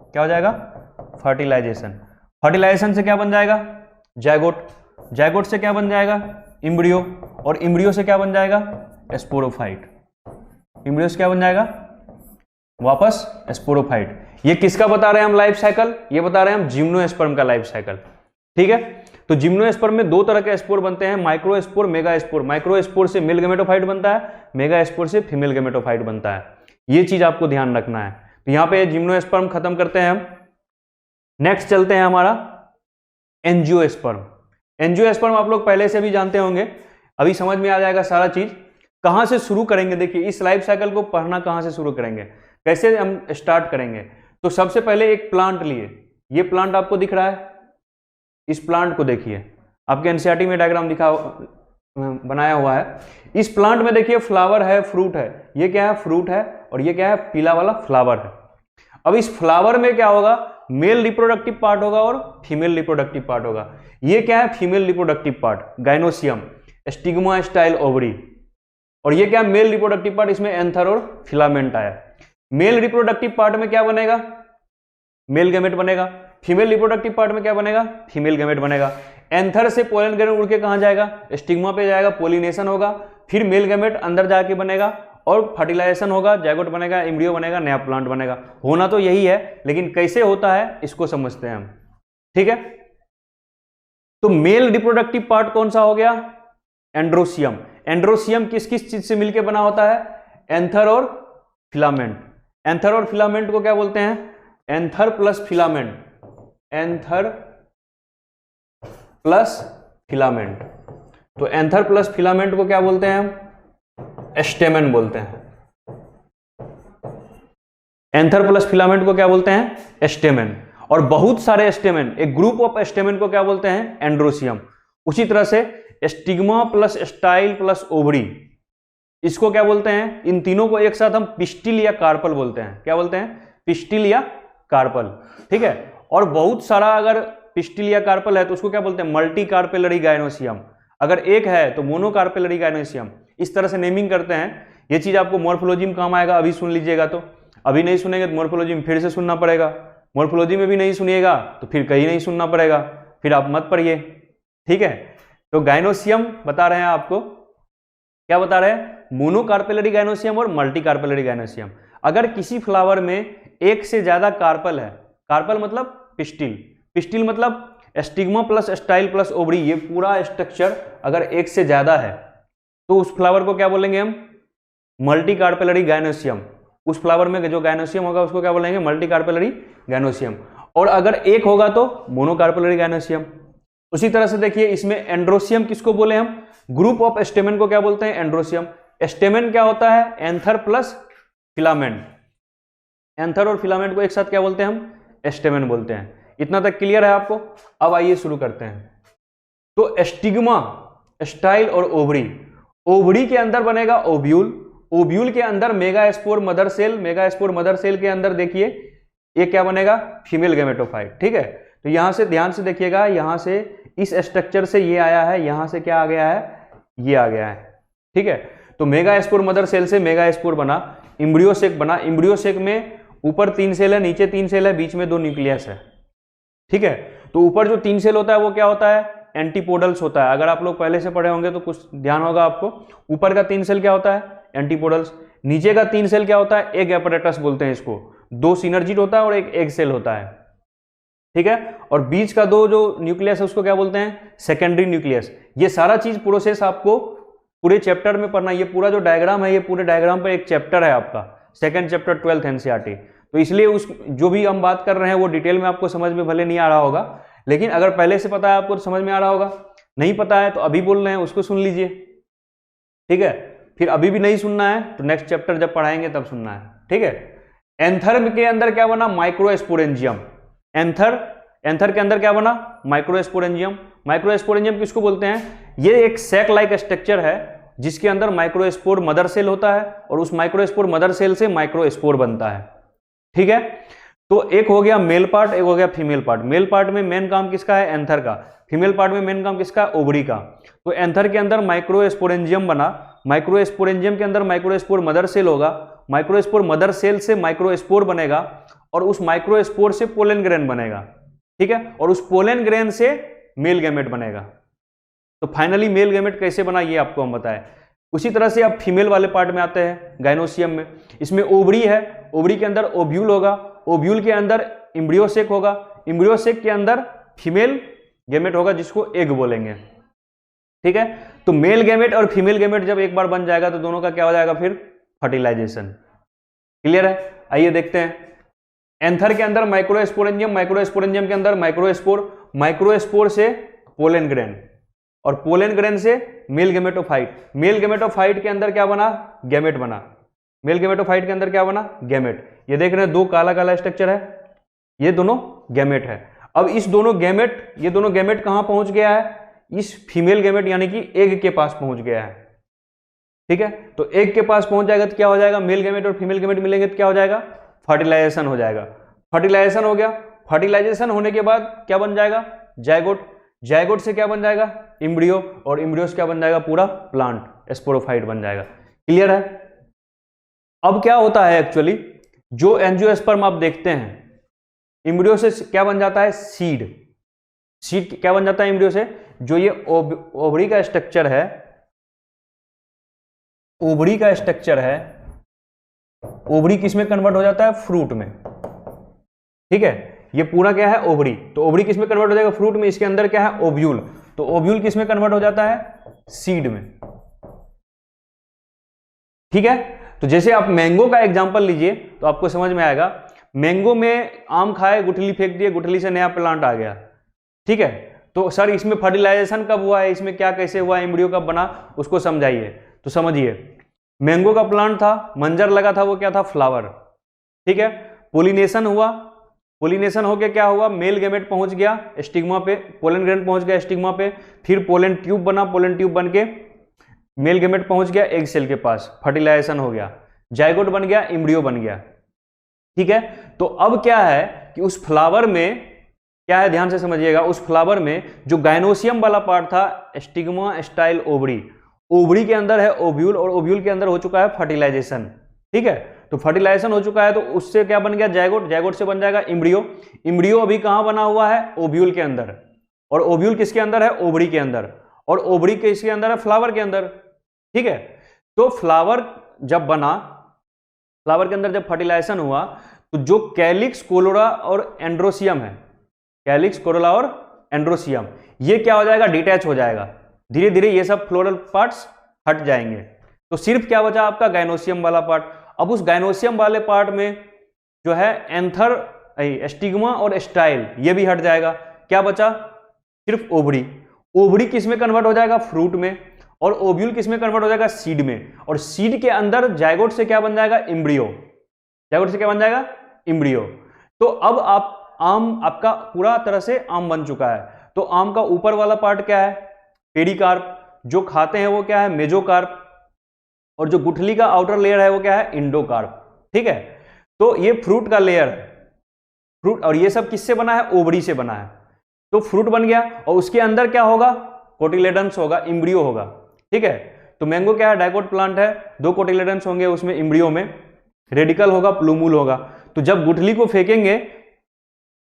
क्या हो जाएगा? फर्टिलाइजेशन। फर्टिलाइजेशन से क्या बन जाएगा? जायगोट। जायगोट से क्या बन जाएगा? इम्ब्रियो। और इम्ब्रियो से क्या बन जाएगा? स्पोरोफाइट। इम्ब्रियो से क्या बन जाएगा? वापस स्पोरोफाइट। ये किसका बता रहे हैं हम लाइफ साइकिल? ये बता रहे हैं हम जिम्नोस्पर्म का लाइफ साइकिल, ठीक है। तो जिम्नोस्पर्म में दो तरह के स्पोर बनते हैं, micro spore, mega spore. Micro spore से मेल गैमेटोफाइट बनता है, मेगा स्पोर से फीमेल गैमेटोफाइट बनता है। ये चीज आपको ध्यान रखना है। तो यहां पे जिम्नोस्पर्म खत्म करते हैं हम। नेक्स्ट चलते हैं हमारा एंजियोस्पर्म। एंजियोस्पर्म आप लोग पहले से भी जानते होंगे, अभी समझ में आ जाएगा सारा चीज। कहां से शुरू करेंगे? देखिए, इस लाइफ साइकिल को पढ़ना कहां से शुरू करेंगे, कैसे हम स्टार्ट करेंगे। तो सबसे पहले एक प्लांट लिए, ये प्लांट आपको दिख रहा है, इस प्लांट को देखिए, आपके एनसीईआरटी में डायग्राम दिखा बनाया हुआ है। इस प्लांट में देखिए फ्लावर है, फ्रूट है। ये क्या है? फ्रूट है। और ये क्या है? पीला वाला फ्लावर है। अब इस फ्लावर में क्या होगा? मेल रिप्रोडक्टिव पार्ट होगा और फीमेल रिप्रोडक्टिव पार्ट होगा। ये क्या है? Female reproductive part, gynoecium, stigma style ovary. और ये क्या है? मेल रिप्रोडक्टिव पार्ट, इसमें एंथर और फिलामेंट आया। मेल रिप्रोडक्टिव पार्ट में क्या बनेगा? मेल गैमेट बनेगा। फीमेल रिप्रोडक्टिव पार्ट में क्या बनेगा? फीमेल गैमेट बनेगा। एंथर से पोलन ग्रेन उड़ के कहां जाएगा? स्टिग्मा पे जाएगा, पोलिनेशन होगा, फिर मेल गैमेट अंदर जाके बनेगा और फर्टिलाइजेशन होगा, जायगोट बनेगा, एम्ब्रियो बनेगा, नया प्लांट बनेगा। होना तो यही है, लेकिन कैसे होता है इसको समझते हैं हम, ठीक है। तो मेल रिप्रोडक्टिव पार्ट कौन सा हो गया? एंड्रोसियम। एंड्रोसियम किस किस चीज से मिलकर बना होता है? एंथर और फिलामेंट। एंथर और फिलामेंट को क्या बोलते हैं? Anther plus filament. Anther plus filament. तो एंथर प्लस फिलामेंट को क्या बोलते हैं हम? स्टेमेन बोलते हैं। एंथर प्लस फिलामेंट को क्या बोलते हैं? स्टेमेन। और बहुत सारे स्टेमेन, एक ग्रुप ऑफ स्टेमेन को क्या बोलते हैं? एंड्रोसियम। उसी तरह से stigma plus style plus ovary, इसको क्या बोलते हैं? इन तीनों को एक साथ हम पिस्टिल या कार्पल बोलते हैं। क्या बोलते हैं? पिस्टिल या कार्पल, ठीक है। और बहुत सारा अगर पिस्टिल या कार्पल है तो उसको क्या बोलते हैं, मल्टी कार्पेलरी गायनोसियम। अगर एक है तो मोनो कार्पेलरी गायनोसियम। इस तरह से नेमिंग करते हैं। ये चीज आपको मॉर्फोलॉजी में काम आएगा, अभी सुन लीजिएगा। तो अभी नहीं सुनेंगे तो मॉर्फोलॉजी में फिर से सुनना पड़ेगा, मॉर्फोलॉजी में भी नहीं सुनिएगा तो फिर कहीं नहीं सुनना पड़ेगा, फिर आप मत पढ़िए, ठीक है। तो गायनोसियम बता रहे हैं आपको, क्या बता रहे हैं, मोनो कार्पेलरी गायनोसियम और मल्टी कार्पेलरी गायनोसियम। अगर किसी फ्लावर में एक से ज्यादा कार्पल है, कार्पल मतलब पिस्टिल, पिस्टिल मतलब stigma plus style plus ovary, ये पूरा स्ट्रक्चर अगर एक से ज्यादा है तो उस फ्लावर को क्या बोलेंगे हम, मल्टी कार्पेलरी गायनोसियम। उस फ्लावर में जो गायनोसियम होगा उसको क्या बोलेंगे, मल्टी कार्पेलरी गायनोसियम। और अगर एक होगा तो मोनो कार्पेलरी गायनोसियम। उसी तरह से देखिए इसमें एंड्रोसियम किसको बोले हम, ग्रुप ऑफ स्टेमेन को क्या बोलते हैं, एंड्रोसियम। स्टेमेन क्या होता है, एंथर प्लस फिलामेंट। एंथर और फिलामेंट को एक साथ क्या बोलते हैं हम, स्टेमेन बोलते हैं। इतना तक क्लियर है आपको। अब आइए शुरू करते हैं। तो स्टिग्मा, स्टाइल और ओवरी, ओवरी के अंदर बनेगा ओव्यूल, ओव्यूल के अंदर megaspore mother cell, megaspore mother cell के अंदर देखिए ये क्या बनेगा, फीमेल गैमेटोफाइट, ठीक है। तो यहां से ध्यान से देखिएगा, यहां से इस स्ट्रक्चर से ये आया है, यहां से क्या आ गया है, ये आ गया है, ठीक है। तो मेगास्पोर मदर सेल से मेगास्पोर बना, इम्ब्रियोसेक बना, इम्ब्रियोसेक में ऊपर 3 सेल है, नीचे 3 सेल है, बीच में 2 न्यूक्लियस है, ठीक है। तो ऊपर जो 3 सेल होता है वो क्या होता है, एंटीपोडल्स होता है। अगर आप लोग पहले से पढ़े होंगे तो कुछ ध्यान होगा आपको। ऊपर का 3 सेल क्या होता है, एंटीपोडल्स। नीचे का 3 सेल क्या होता है, एग एपरेटस बोलते हैं इसको। 2 सिनर्जिड होता है और एक एग सेल होता है, ठीक है। और बीच का 2 जो न्यूक्लियस है उसको क्या बोलते हैं, सेकेंडरी न्यूक्लियस। ये सारा चीज प्रोसेस आपको पूरे चैप्टर में पढ़ना। ये पूरा जो डायग्राम है, ये पूरे डायग्राम पर एक चैप्टर है आपका, सेकंड चैप्टर 12th एनसीईआरटी। तो इसलिए उस जो भी हम बात कर रहे हैं वो डिटेल में आपको समझ में भले नहीं आ रहा होगा, लेकिन अगर पहले से पता है आपको तो समझ में आ रहा होगा। नहीं पता है तो अभी बोल रहे हैं उसको सुन लीजिए, ठीक है। फिर अभी भी नहीं सुनना है तो नेक्स्ट चैप्टर जब पढ़ाएंगे तब सुनना है, ठीक है। एंथर के अंदर क्या बना, माइक्रोस्पोरेंजियम। एंथर के अंदर क्या बना, माइक्रोस्पोरेंजियम। माइक्रोस्पोरेंजियम किसको बोलते हैं, ये एक सैक लाइक स्ट्रक्चर है जिसके अंदर माइक्रोस्पोर मदर सेल होता है और उस माइक्रोस्पोर मदर सेल से माइक्रोस्पोर बनता है, ठीक है। तो एक हो गया मेल पार्ट, एक हो गया फीमेल पार्ट। मेल पार्ट में मेन काम किसका है, एंथर का। फीमेल पार्ट में मेन काम किसका, ओवरी का। तो एंथर के अंदर माइक्रोस्पोरेंजियम बना, माइक्रोस्पोरेंजियम के अंदर माइक्रोस्पोर मदर सेल होगा, माइक्रोस्पोर मदर सेल से माइक्रोस्पोर बनेगा और उस माइक्रोस्पोर से पोलन ग्रेन बनेगा, ठीक है। और उस पोलन ग्रेन से मेल गैमेट बनेगा। तो फाइनली मेल गैमेट कैसे बना ये आपको हम बताएं। उसी तरह से आप फीमेल वाले पार्ट में आते हैं, गायनोसियम में। इसमें ओवरी है, ओवरी के अंदर ओव्यूल होगा, ओव्यूल के अंदर इम्ब्रियोसेक होगा, इम्ब्रियोसेक के अंदर फीमेल गैमेट होगा जिसको एग बोलेंगे, ठीक है। तो मेल गैमेट और फीमेल गैमेट जब एक बार बन जाएगा तो दोनों का क्या हो जाएगा, फिर फर्टिलाइजेशन। क्लियर है, आइए देखते हैं। एंथर के अंदर माइक्रोस्पोरेंजियम, माइक्रोस्पोरेंजियम के अंदर माइक्रोस्पोर, माइक्रोस्पोर से पोलन ग्रेन और पोलन ग्रेन से मेल गैमेटोफाइट। मेल गैमेटोफाइट के अंदर क्या बना, गैमेट बना। मेल गैमेटोफाइट के अंदर क्या बना, गैमेट। ये देख रहे हैं 2 काला काला स्ट्रक्चर है, ये दोनों गैमेट है। अब इस दोनों गैमेट, ये दोनों गैमेट कहां पहुंच गया है, इस फीमेल गैमेट यानी कि एग के पास पहुंच गया है, ठीक है। तो एग के पास पहुंच जाएगा तो क्या हो जाएगा, मेल गैमेट और फीमेल गैमेट मिलेंगे तो क्या हो जाएगा, फर्टिलाइजेशन हो जाएगा। फर्टिलाइजेशन हो गया, फर्टिलाइजेशन होने के बाद क्या बन जाएगा, जायगोट। जायगोट से क्या बन जाएगा, इम्ब्रियो, और इम्ब्रियो से क्या बन जाएगा, पूरा प्लांट, स्पोरोफाइट बन जाएगा। क्लियर है। अब क्या होता है एक्चुअली, जो एंजियोस्पर्म आप देखते हैं, इम्ब्रियो से क्या बन जाता है, सीड। सीड क्या बन जाता है इम्ब्रियो से, जो ये ओवरी का स्ट्रक्चर है, ओवरी का स्ट्रक्चर है, ओवरी किस में कन्वर्ट हो जाता है, फ्रूट में, ठीक है। ये पूरा क्या है, ओवरी। तो ओवरी किस में कन्वर्ट हो जाएगा, फ्रूट में। इसके अंदर क्या है, ओव्यूल। तो ओव्यूल किस में कन्वर्ट हो जाता है, सीड में, ठीक है। तो जैसे आप मैंगो का एग्जांपल लीजिए तो आपको समझ में आएगा। मैंगो में आम खाए, गुठली फेंक दिए, गुठली से नया प्लांट आ गया, ठीक है। तो सर इसमें फर्टिलाइजेशन कब हुआ है, इसमें क्या कैसे हुआ, एम्ब्रियो कब बना, उसको समझाइए। तो समझिए, मैंगो का प्लांट था, मंजर लगा था, वो क्या था, फ्लावर, ठीक है। पोलिनेशन हुआ, पोलिनेशन होके क्या हुआ, मेल गैमेट पहुंच गया स्टिग्मा पे, पोलन ग्रेन पहुंच गया स्टिग्मा पे, फिर पोलन ट्यूब बना, पोलन ट्यूब बन के मेल गैमेट पहुंच गया एग सेल के पास, फर्टिलाइजेशन हो गया, जायगोट बन गया, इम्ब्रियो बन गया, ठीक है। तो अब क्या है कि उस फ्लावर में क्या है, ध्यान से समझिएगा। उस फ्लावर में जो गाइनोसियम वाला पार्ट था, स्टिग्मा स्टाइल ओवरी, ओवरी के अंदर है ओव्यूल, और ओव्यूल के अंदर हो चुका है फर्टिलाइजेशन। ठीक है, तो फर्टिलाइजेशन हो चुका है, तो उससे क्या बन गया, जायगोट, जायगोट से बन जाएगा इम्ब्रियो। इम्ब्रियो अभी कहां बना हुआ है, ओव्यूल के अंदर, और ओव्यूल किसके अंदर है, ओवरी के अंदर, और ओवरी किसके अंदर है, फ्लावर के अंदर। ठीक है, तो फ्लावर जब बना, फ्लावर के अंदर जब फर्टिलाइजेशन हुआ, तो जो कैलिक्स, कोलोरा और एंड्रोसियम है, कैलिक्स, कोरोला और एंड्रोसियम, ये क्या हो जाएगा, डिटैच हो जाएगा। धीरे धीरे ये सब फ्लोरल पार्ट्स हट जाएंगे, तो सिर्फ क्या बचा आपका, गाइनोसियम वाला पार्ट। अब उस गाइनोसियम वाले पार्ट में जो है एंथर, स्टिग्मा और स्टाइल, ये भी हट जाएगा। क्या बचा, सिर्फ ओवरी। ओवरी किस में कन्वर्ट हो जाएगा, फ्रूट में, और ओव्यूल किस में कन्वर्ट हो जाएगा, सीड में, और सीड के अंदर जायगोट से क्या बन जाएगा, इम्ब्रियो। जायगोट से क्या बन जाएगा, इम्ब्रियो। तो अब आप आम, आपका पूरा तरह से आम बन चुका है। तो आम का ऊपर वाला पार्ट क्या है, पेरिकार्प, जो खाते हैं वो क्या है, मेजोकार्प, और जो गुठली का आउटर लेयर है वो क्या है, इंडोकार्प। ठीक है, तो ये फ्रूट का लेयर है, फ्रूट, और ये सब किससे बना है, ओवरी से बना है। तो फ्रूट बन गया, और उसके अंदर क्या होगा, कोटिलेडन्स होगा, इम्ब्रियो होगा। ठीक है, तो मैंगो क्या है, डाइकोट प्लांट है, 2 कोटिलेडन्स होंगे उसमें, इम्ब्रियो में, रेडिकल होगा, प्लूमूल होगा। तो जब गुठली को फेंकेंगे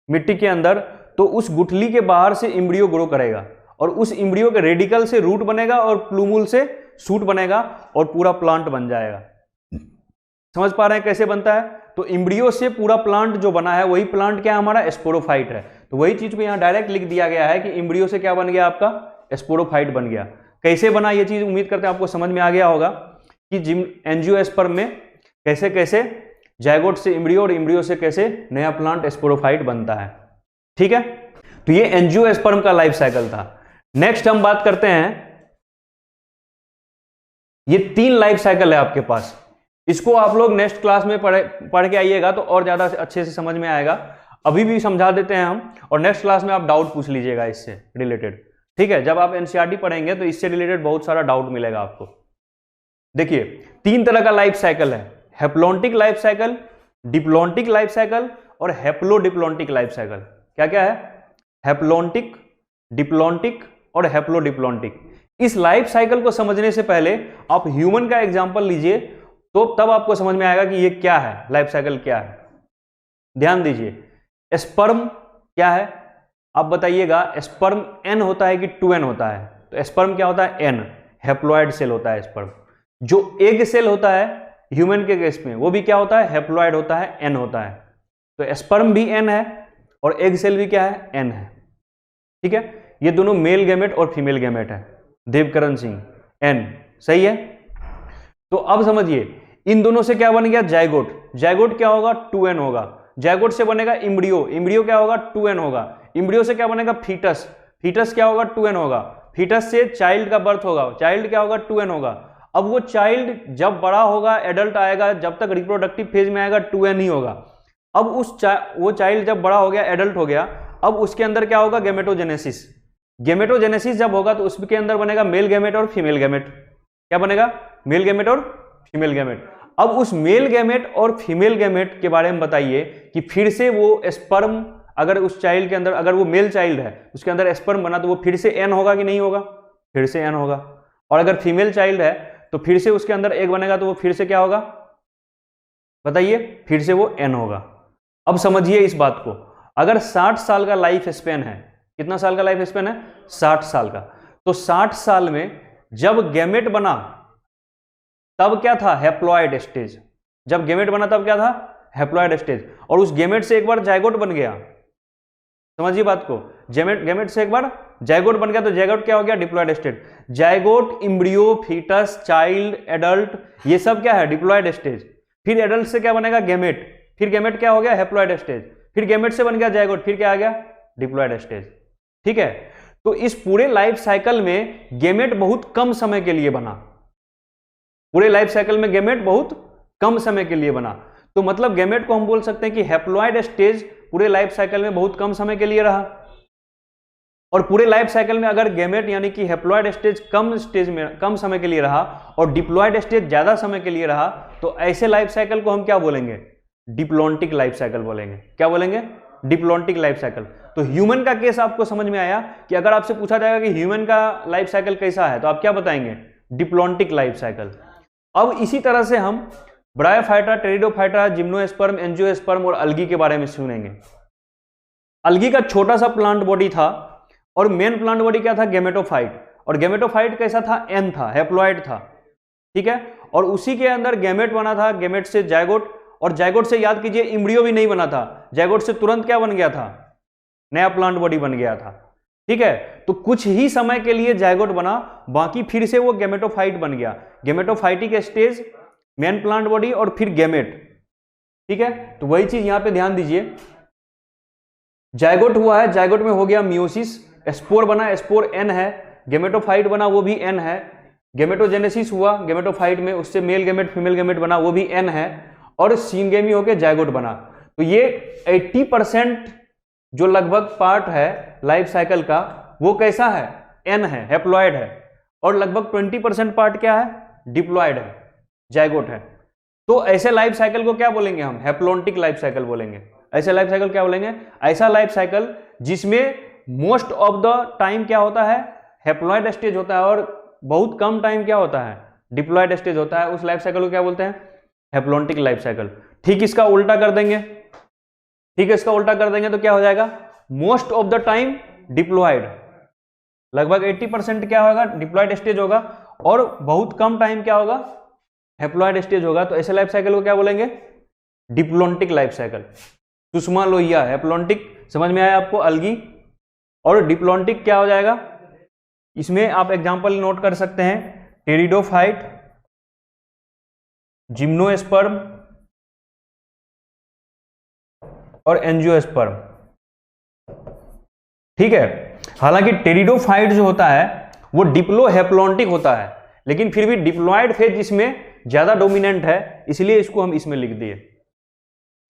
मिट्टी के अंदर, तो उस गुठली के बाहर से इम्ब्रियो ग्रो करेगा, और उस इम्ब्रियो के रेडिकल से रूट बनेगा, और प्लूमूल से सूट बनेगा, और पूरा प्लांट बन जाएगा। समझ पा रहे हैं कैसे बनता है? तो इम्ब्रियो से पूरा प्लांट जो बना है, वही प्लांट क्या हमारा, स्पोरोफाइट है। तो वही चीज को यहाँ डायरेक्ट लिख दिया गया है कि इम्ब्रियो से क्या बन गया आपका, स्पोरोफाइट बन गया। कैसे बना ये चीज, उम्मीद करते हैं आपको समझ में आ गया होगा कि एंजियोस्पर्म में कैसे कैसे जायगोट से इम्ब्रियो, और इम्ब्रियो से कैसे नया प्लांट स्पोरोफाइट बनता है। ठीक है, तो ये एंजियोस्पर्म का लाइफ साइकिल था। नेक्स्ट हम बात करते हैं, ये 3 लाइफ साइकिल है आपके पास। इसको आप लोग नेक्स्ट क्लास में पढ़ के आइएगा तो और ज्यादा अच्छे से समझ में आएगा। अभी भी समझा देते हैं हम, और नेक्स्ट क्लास में आप डाउट पूछ लीजिएगा इससे रिलेटेड। ठीक है, जब आप एनसीईआरटी पढ़ेंगे तो इससे रिलेटेड बहुत सारा डाउट मिलेगा आपको। देखिए, 3 तरह का लाइफ साइकिल है, haplontic life cycle, diplontic life cycle, और हैप्लोडिप्लॉन्टिक लाइफ साइकिल। क्या क्या है, हैप्लॉन्टिक, डिप्लॉन्टिक और हैप्लोडिप्लॉन्टिक। इस लाइफ साइकिल को समझने से पहले आप ह्यूमन का एग्जांपल लीजिए, तो तब आपको समझ में आएगा कि ये क्या है, लाइफ साइकिल क्या है। ध्यान दीजिए, स्पर्म क्या है, आप बताइएगा, स्पर्म n होता है कि 2n होता है? तो स्पर्म क्या होता है, n, हैप्लॉइड सेल होता है स्पर्म। जो एग सेल होता है ह्यूमन के केस में, वो भी क्या होता है, हैप्लॉइड होता है, n होता है। तो स्पर्म भी n है, और एग सेल भी क्या है, n है। ठीक है, ये दोनों मेल गैमेट और फीमेल गैमेट है। देवकरण सिंह, n, सही है। तो अब समझिए, इन दोनों से क्या बन गया, जायगोट। जायगोट क्या होगा, 2n होगा। जायगोट से बनेगा इम्ब्रियो, इम्ब्रियो क्या होगा, 2n होगा। इम्ब्रियो से क्या बनेगा, फीटस, फीटस क्या होगा, 2n होगा। फीटस से चाइल्ड का बर्थ होगा, चाइल्ड क्या होगा, 2n होगा। अब वो चाइल्ड जब बड़ा होगा, एडल्ट आएगा, जब तक रिप्रोडक्टिव फेज में आएगा 2n ही होगा। अब वो चाइल्ड जब बड़ा हो गया, एडल्ट हो गया, अब उसके अंदर क्या होगा, गैमेटोजेनेसिस। गैमेटोजेनेसिस जब होगा तो उसके अंदर बनेगा मेल गैमेट और फीमेल गैमेट। क्या बनेगा, मेल गैमेट और फीमेल गैमेट। अब उस मेल गैमेट और फीमेल गैमेट के बारे में बताइए कि फिर से वो स्पर्म, अगर उस चाइल्ड के अंदर, अगर वो मेल चाइल्ड है उसके अंदर स्पर्म बना, तो वो फिर से n होगा कि नहीं होगा, फिर से n होगा। और अगर फीमेल चाइल्ड है तो फिर से उसके अंदर एग बनेगा, तो वो फिर से क्या होगा, बताइए, फिर से वो n होगा। अब समझिए इस बात को, अगर 60 साल का लाइफ स्पेन है, कितना साल का लाइफ स्पेन है, 60 साल का, तो 60 साल में जब गैमेट बना तब क्या था, हैप्लॉइड स्टेज। जब गैमेट बना तब क्या था, हैप्लॉइड स्टेज। और उस गैमेट से एक बार जायगोट बन गया, समझिए बात को, गैमेट से एक बार जायगोट बन गया, तो जायगोट क्या हो गया, diploid stage. Zygote, embryo, foetus, child, adult, ये सब क्या है, डिप्लॉइड स्टेज। फिर एडल्ट से क्या बनेगा, गैमेट, फिर गैमेट क्या हो गया, हैप्लॉइड स्टेज, फिर गैमेट से बन गया जायगोट, फिर क्या आ गया, डिप्लॉइड स्टेज। ठीक है, तो इस पूरे लाइफ साइकिल में गैमेट बहुत कम समय के लिए बना, पूरे लाइफ साइकिल में गैमेट बहुत कम समय के लिए बना। तो मतलब गैमेट को हम बोल सकते हैं कि हैप्लॉइड स्टेज पूरे लाइफ साइकिल में बहुत कम समय के लिए रहा। और पूरे लाइफ साइकिल में अगर गैमेट यानी कि हैप्लॉइड स्टेज कम समय के लिए रहा और डिप्लॉइड स्टेज ज्यादा समय के लिए रहा, तो ऐसे लाइफ साइकिल को हम क्या बोलेंगे, डिप्लॉन्टिक लाइफ साइकिल बोलेंगे। क्या बोलेंगे, डिप्लॉन्टिक लाइफ साइकिल। तो ह्यूमन का केस आपको समझ में आया कि अगर आपसे पूछा जाएगा कि ह्यूमन का लाइफ साइकिल कैसा है तो आप क्या बताएंगे, डिप्लॉन्टिक लाइफ साइकिल। अब इसी तरह से हम ब्रायोफाइटा, टेरिडोफाइटा, जिम्नोस्पर्म, एंजियोस्पर्म और अलगी के बारे में सुनेंगे। अलगी का छोटा सा प्लांट बॉडी था और मेन प्लांट बॉडी क्या था, गेमेटोफाइट। और गेमेटोफाइट कैसा था, एन था, हैप्लॉइड था, ठीक है। और उसी के अंदर गैमेट बना था, गैमेट से जायगोट, और जायगोट से याद कीजिए इम्ब्रियो भी नहीं बना था, जायगोट से तुरंत क्या बन गया था, नया प्लांट बॉडी बन गया था, ठीक है। तो कुछ ही समय के लिए जायगोट बना, बाकी फिर से वो गेमेटोफाइट बन गया। Gametophytic stage, main plant body और फिर गैमेट, ठीक है। तो वही चीज यहां पे ध्यान दीजिए, जायगोट हुआ है, जायगोट में हो गया मियोसिस, स्पोर बना, स्पोर एन है, गेमेटोफाइट बना वो भी एन है, गेमेटोजेनेसिस हुआ गेमेटोफाइट में, उससे मेल गेमेट फीमेल गेमेट बना वो भी एन है, और सिंगेमी होकर जायगोट बना। तो ये 80% जो लगभग पार्ट है लाइफ साइकिल का वो कैसा है, एन है, हैप्लॉइड है, और लगभग 20% पार्ट क्या है, डिप्लॉइड है, जायगोट है। तो ऐसे लाइफ साइकिल को क्या बोलेंगे हम, हैप्लॉन्टिक लाइफ साइकिल बोलेंगे। ऐसे लाइफ साइकिल क्या बोलेंगे, ऐसा लाइफ साइकिल जिसमें मोस्ट ऑफ द टाइम क्या होता है, हैप्लॉइड स्टेज होता है, और बहुत कम टाइम क्या होता है, डिप्लॉइड स्टेज होता है। उस लाइफ साइकिल को क्या बोलते हैं, हैप्लॉन्टिक लाइफ साइकिल। ठीक इसका उल्टा कर देंगे, ठीक है, इसका उल्टा कर देंगे तो क्या हो जाएगा, most of the time diploid, लगभग 80% क्या होगा, डिप्लॉइड स्टेज होगा, और बहुत कम टाइम क्या होगा, हैप्लॉइड स्टेज होगा। तो ऐसे लाइफ साइकिल को क्या बोलेंगे, diplontic life cycle. Sushma Lohia, haplontic समझ में आया आपको, अलगी, और डिप्लॉन्टिक क्या हो जाएगा, इसमें आप एग्जांपल नोट कर सकते हैं, टेरिडोफाइट, जिम्नोस्पर्म और एंजियोस्पर्म, ठीक है। हालांकि टेरिडोफाइट जो होता है वो डिप्लोहैप्लॉन्टिक होता है, लेकिन फिर भी डिप्लॉइड फेज इसमें ज्यादा डोमिनेंट है, इसलिए इसको हम इसमें लिख दिए,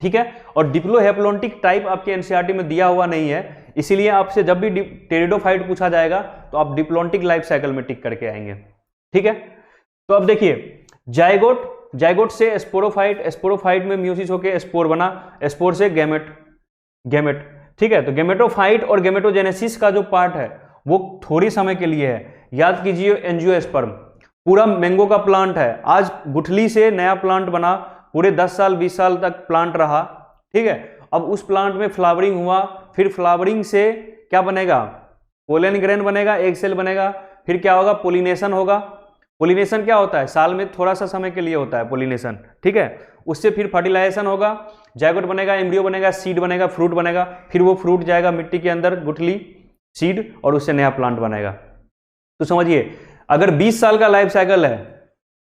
ठीक है। और डिप्लोहैप्लॉन्टिक टाइप आपके एनसीईआरटी में दिया हुआ नहीं है, इसीलिए आपसे जब भी टेरिडोफाइट पूछा जाएगा तो आप डिप्लॉन्टिक लाइफ साइकिल में टिक करके आएंगे, ठीक है। तो अब देखिए, जायगोट, जायगोट से स्पोरोफाइट, स्पोरोफाइट में म्यूसिस होके स्पोर बना, स्पोर से गैमेट, गैमेट, ठीक है। तो गैमेटोफाइट और गैमेटोजेनेसिस का जो पार्ट है वो थोड़ी समय के लिए है। याद कीजिए, एंजियोस्पर्म पूरा मैंगो का प्लांट है, आज गुठली से नया प्लांट बना, पूरे 10 साल 20 साल तक प्लांट रहा, ठीक है। अब उस प्लांट में फ्लावरिंग हुआ, फिर फ्लावरिंग से क्या बनेगा, पोलन ग्रेन बनेगा, एग सेल बनेगा, फिर क्या होगा, पोलिनेशन होगा। पोलिनेशन क्या होता है, साल में थोड़ा सा समय के लिए होता है पोलिनेशन, ठीक है। उससे फिर फर्टिलाइजेशन होगा, जायगोट बनेगा, एम्ब्रियो बनेगा, सीड बनेगा, फ्रूट बनेगा, फिर वो फ्रूट जाएगा मिट्टी के अंदर, गुठली, सीड, और उससे नया प्लांट बनेगा। तो समझिए, अगर 20 साल का लाइफ साइकिल है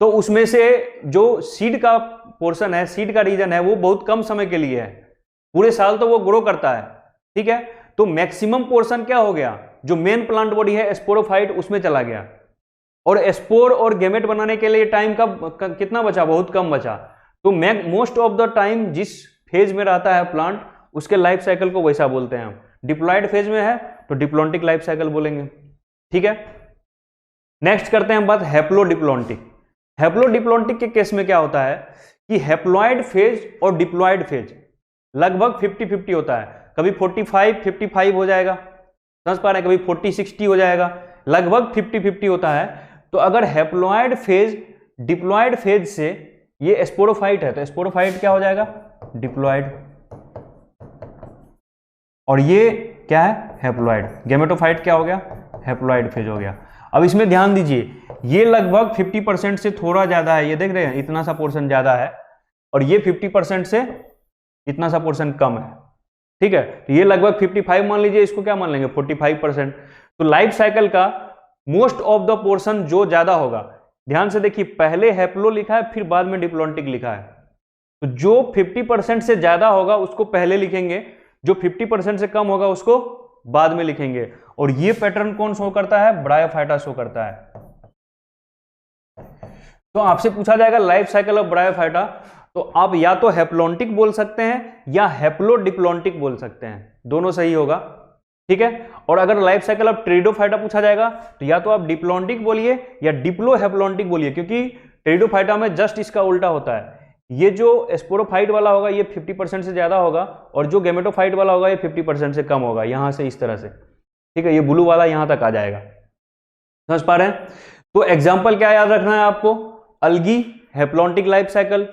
तो उसमें से जो सीड का पोर्शन है, सीड का रीजन है, वो बहुत कम समय के लिए है, पूरे साल तो वो ग्रो करता है, ठीक है। तो मैक्सिमम पोर्शन क्या हो गया, जो मेन प्लांट बॉडी है स्पोरोफाइट, उसमें चला गया, और स्पोर और गैमेट बनाने के लिए टाइम का कितना बचा, बहुत कम बचा। तो मोस्ट ऑफ द टाइम जिस फेज में रहता है प्लांट, उसके लाइफ साइकिल को वैसा बोलते हैं हम। डिप्लॉइड फेज में है तो डिप्लॉन्टिक लाइफ साइकिल बोलेंगे, ठीक है। नेक्स्ट करते हैं बात हैप्लोडिप्लॉन्टिक। हैप्लोडिप्लॉन्टिक के केस में क्या होता है कि हैप्लॉइड फेज और डिप्लॉइड फेज लगभग 50-50 होता है, कभी 45-55 हो जाएगा, समझ पा रहे हैं, कभी 40-60 हो जाएगा, लगभग 50-50 होता है। तो अगर हैप्लॉइड फेज डिप्लॉइड फेज से, ये स्पोरोफाइट है तो स्पोरोफाइट क्या हो जाएगा, डिप्लॉइड, और ये क्या है, हैप्लॉइड। गैमेटोफाइट क्या हो गया, हैप्लॉइड फेज हो गया। अब इसमें ध्यान दीजिए, ये लगभग 50% से थोड़ा ज्यादा है, ये देख रहे हैं, इतना सा पोर्शन ज्यादा है, और ये 50% से इतना सा पोर्शन कम है, ठीक है। तो ये लगभग 55 मान लीजिए, इसको क्या मान लेंगे, 45%। तो लाइफ साइकिल का मोस्ट ऑफ द पोर्शन जो ज्यादा होगा, ध्यान से देखिए, पहले हैप्लो लिखा है, फिर बाद में डिप्लॉन्टिक लिखा है, तो जो 50% से ज्यादा होगा उसको पहले लिखेंगे, जो 50% से कम होगा उसको बाद में लिखेंगे। और ये पैटर्न कौन शो करता है, ब्रायोफाइटा शो करता है। तो आपसे पूछा जाएगा लाइफ साइकिल ऑफ ब्रायोफाइटा, तो आप या तो हैप्लॉन्टिक बोल सकते हैं या हैप्लोडिप्लॉन्टिक बोल सकते हैं, दोनों सही होगा, ठीक है। और अगर लाइफ साइकिल ऑफ टेरिडोफाइटा पूछा जाएगा तो या तो आप डिप्लॉन्टिक बोलिए या डिप्लोहैप्लॉन्टिक बोलिए, क्योंकि टेरिडोफाइटा में जस्ट इसका उल्टा होता है, ये जो स्पोरोफाइट वाला होगा ये 50% से ज्यादा होगा, और जो गेमेटोफाइट वाला होगा ये 50% से कम होगा, यहां से इस तरह से, ठीक है। ये ब्लू वाला यहां तक आ जाएगा, समझ पा रहे हैं। तो एग्जाम्पल क्या याद रखना है आपको, algae, haplontic life cycle,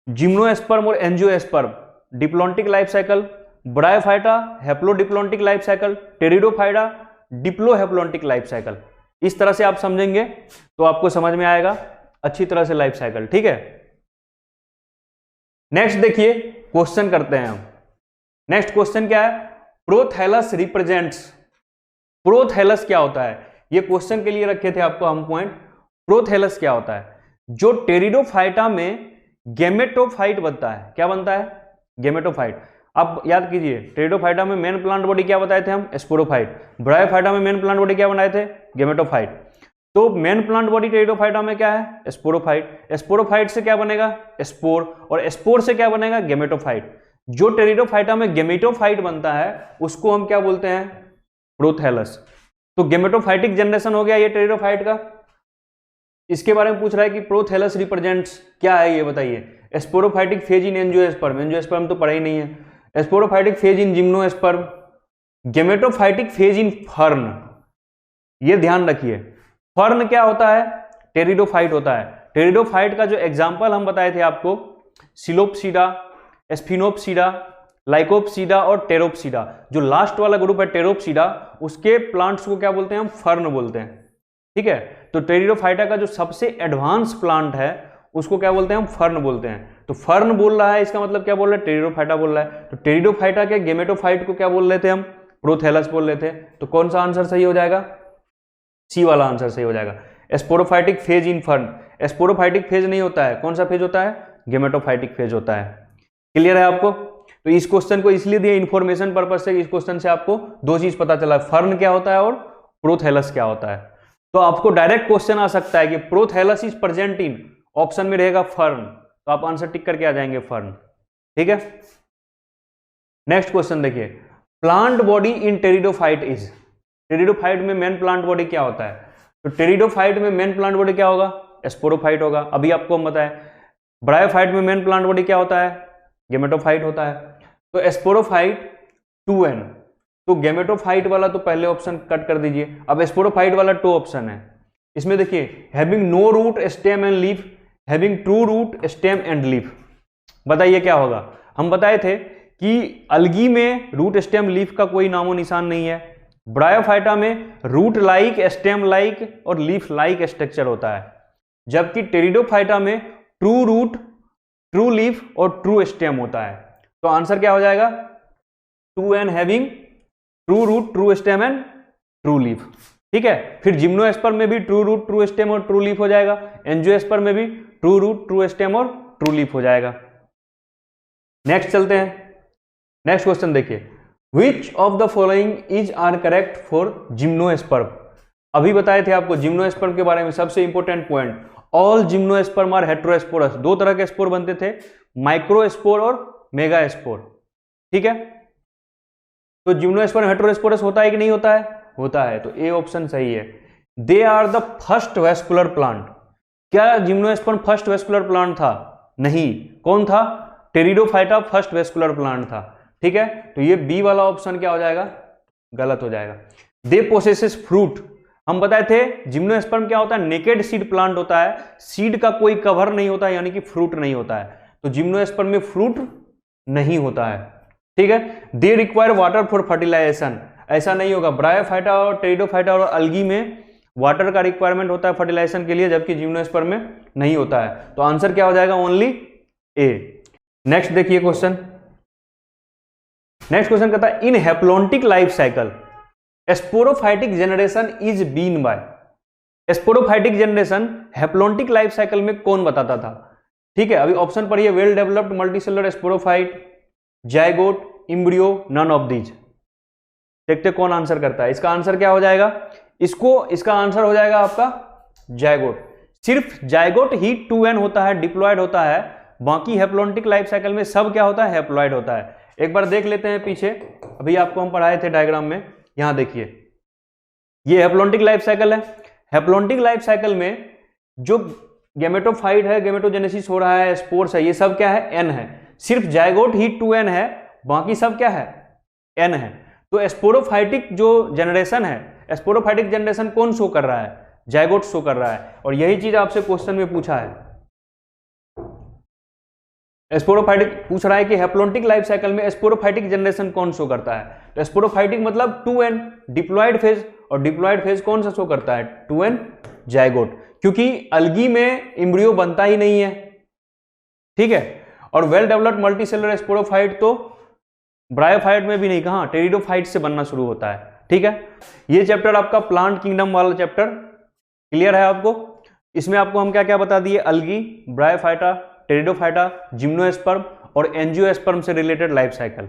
gymnosperm और angiosperm diplontic life cycle, bryophyta haplodiplontic life cycle, pteridophyta diplohaplontic life cycle. इस तरह से आप समझेंगे तो आपको समझ में आएगा अच्छी तरह से लाइफ साइकिल, ठीक है। नेक्स्ट देखिए, क्वेश्चन करते हैं हम। नेक्स्ट क्वेश्चन क्या है, प्रोथैलस रिप्रेजेंट्स, प्रोथैलस क्या होता है, ये क्वेश्चन के लिए रखे थे आपको हम पॉइंट। प्रोथैलस क्या होता है, जो टेरिडोफाइटा में गेमेटोफाइट बनता है, क्या बनता है, गेमेटोफाइट। अब याद कीजिए, टेरिडोफाइटा में मेन प्लांट बॉडी क्या बताए थे हम, स्पोरोफाइट। ब्रायोफाइटा में मेन प्लांट बॉडी क्या बनाए थे, गेमेटोफाइट। तो मेन प्लांट बॉडी टेरिडोफाइटा में क्या है, स्पोरोफाइट। स्पोरोफाइट से क्या बनेगा, स्पोर, और स्पोर से क्या बनेगा, गेमेटोफाइट। जो टेरिडोफाइटा में गेमेटोफाइट बनता है उसको हम क्या बोलते हैं, प्रोथैलस। तो गेमेटोफाइटिक जनरेशन हो गया ये टेरिडोफाइट का। इसके बारे में पूछ रहा है कि प्रोथैलस रिप्रेजेंट्स क्या है, ये बताइए। Sporophytic phase in angiosperm, angiosperm तो पढ़ा ही नहीं है। Sporophytic phase in gymnosperm, gametophytic phase in fern. ये ध्यान रखिए, फर्न क्या होता है, टेरिडोफाइट होता है। टेरिडोफाइट का जो एग्जांपल हम बताए थे आपको, सिलोप्सीडा, स्फिनोप्सीडा, लाइकोप्सीडा और टेरोप्सीडा। जो लास्ट वाला ग्रुप है टेरोप्सीडा, उसके प्लांट्स को क्या बोलते हैं हम, फर्न बोलते हैं, ठीक है। तो टेरिडोफाइटा का जो सबसे एडवांस प्लांट है उसको क्या बोलते हैं हम, फर्न बोलते हैं। तो फर्न बोल रहा है, इसका मतलब क्या बोल रहा है, टेरिडोफाइटा बोल रहा है। तो टेरिडोफाइटा के गेमेटोफाइट को क्या बोल रहे थे हम, प्रोथैलस बोल रहे थे। तो कौन सा आंसर सही हो जाएगा, सी वाला आंसर सही हो जाएगा। Sporophytic phase in fern, sporophytic phase नहीं होता है, कौन सा फेज होता है, गेमेटोफाइटिक फेज होता है। क्लियर है आपको। तो इस क्वेश्चन को इसलिए दिया इंफॉर्मेशन पर्पज से, इस क्वेश्चन से आपको दो चीज पता चला, फर्न क्या होता है और प्रोथैलस क्या होता है। तो आपको डायरेक्ट क्वेश्चन आ सकता है कि prothallus is present in, option में रहेगा फर्न, तो आप आंसर टिक करके आ जाएंगे फर्न, ठीक है। नेक्स्ट क्वेश्चन देखिए, plant body in pteridophyte is, pteridophyte में मेन प्लांट बॉडी क्या होता है। तो टेरिडोफाइट में मेन प्लांट बॉडी क्या होगा, स्पोरोफाइट होगा, अभी आपको हम बताएं। ब्रायोफाइट में मेन प्लांट बॉडी क्या होता है, गेमेटोफाइट होता है। तो स्पोरोफाइट 2n, तो गेमेटोफाइट वाला तो पहले ऑप्शन कट कर दीजिए। अब स्पोरोफाइट वाला 2 ऑप्शन है, इसमें देखिए, having no root stem and leaf, having true root stem and leaf. बताइए क्या होगा। हम बताए थे कि अलगी में रूट स्टेम लीफ का कोई नामो निशान नहीं है। ब्रायोफाइटा में रूट लाइक, स्टेम लाइक और लीफ लाइक स्ट्रक्चर होता है, जबकि टेरिडोफाइटा में ट्रू रूट, ट्रू लीफ और ट्रू स्टेम होता है। तो आंसर क्या हो जाएगा, 2n having true root, true stem and true leaf, ठीक है। फिर जिम्नोस्पर्म में भी ट्रू रूट, ट्रू स्टेम और ट्रू लीफ हो जाएगा। एंजियोस्पर्म में भी ट्रू रूट, ट्रू स्टेम और ट्रू लीफ हो जाएगा। नेक्स्ट चलते हैं, नेक्स्ट क्वेश्चन देखिए, which of the following is are correct for gymnosperm. अभी बताए थे आपको जिम्नोस्पर्म के बारे में, सबसे important point, all gymnosperm are heterosporous. दो तरह के स्पोर बनते थे, माइक्रोस्पोर और मेगास्पोर, ठीक है। तो जिम्नोस्पर्म हेटेरोस्पोरस होता है कि नहीं होता है, होता है। तो ए ऑप्शन सही है। They are the first vascular plant. क्या जिम्नोस्पर्म फर्स्ट वेस्कुलर प्लांट था, नहीं। कौन था, टेरिडोफाइटा फर्स्ट वेस्कुलर प्लांट था, ठीक है। तो ये बी वाला ऑप्शन क्या हो जाएगा, गलत हो जाएगा। दे पोसेसेस फ्रूट, हम बताए थे जिम्नोस्पर्म क्या होता है, नेकेड सीड प्लांट होता है, सीड का कोई कवर नहीं होता है, यानी कि फ्रूट नहीं होता है। तो जिम्नोस्पर्म में फ्रूट नहीं होता है, ठीक है। They require water for fertilisation, ऐसा नहीं होगा। ब्रायोफाइटा और टेरिडोफाइटा और अलगी में वाटर का रिक्वायरमेंट होता है फर्टिलाइजेशन के लिए, जबकि जिम्नोस्पर्म में नहीं होता है। तो आंसर क्या हो जाएगा, ओनली ए। नेक्स्ट देखिए क्वेश्चन, नेक्स्ट क्वेश्चन कहता है, in haplontic life cycle sporophytic generation is been by. Sporophytic generation haplontic life cycle में कौन बताता था, ठीक है। अभी ऑप्शन पढ़िए, well developed multicellular sporophyte, zygote, embryo, none of these. देखते कौन आंसर करता है। इसका आंसर क्या हो जाएगा, इसका आंसर हो जाएगा आपका जायगोट। सिर्फ जायगोट ही 2n होता है, डिप्लॉयड होता है, बाकी हैप्लॉन्टिक लाइफ साइकिल में सब क्या होता है, हैप्लॉयड होता है। एक बार देख लेते हैं पीछे, अभी आपको हम पढ़ाए थे डायग्राम में, यहां देखिए, ये हैप्लॉन्टिक लाइफ साइकिल है। हैप्लॉन्टिक लाइफ साइकिल में जो गेमेटोफाइट है, गेमेटोजेनेसिस हो रहा है, स्पोर्स है, ये सब क्या है, एन है। सिर्फ जाइगोट ही 2n है, बाकी सब क्या है, एन है। तो स्पोरोफाइटिक जो जनरेशन है, स्पोरोफाइटिक जनरेशन कौन शो कर रहा है, जाइगोट शो कर रहा है। और यही चीज आपसे क्वेश्चन में पूछा है, स्पोरोफाइटिक पूछ रहा है कि हैप्लोन्टिक लाइफ साइकिल में स्पोरोफाइटिक जनरेशन कौन शो करता है। तो स्पोरोफाइटिक मतलब 2n डिप्लॉयड फेज, और डिप्लॉयड फेज कौन सा शो करता है, 2n जाइगोट, क्योंकि अलगी में एम्ब्रियो बनता ही नहीं है, ठीक है। और वेल डेवलप्ड मल्टीसेलुलर स्पोरोफाइट तो ब्रायोफाइट में भी नहीं, कहां, टेरिडोफाइट से बनना शुरू होता है, ठीक है। ये चैप्टर आपका प्लांट किंगडम वाला चैप्टर क्लियर है आपको। इसमें आपको हम क्या क्या बता दिए, अलगी, ब्रायोफाइटा, टेरिडोफाइटा, जिम्नोस्पर्म और एंजियोस्पर्म से रिलेटेड लाइफ साइकिल,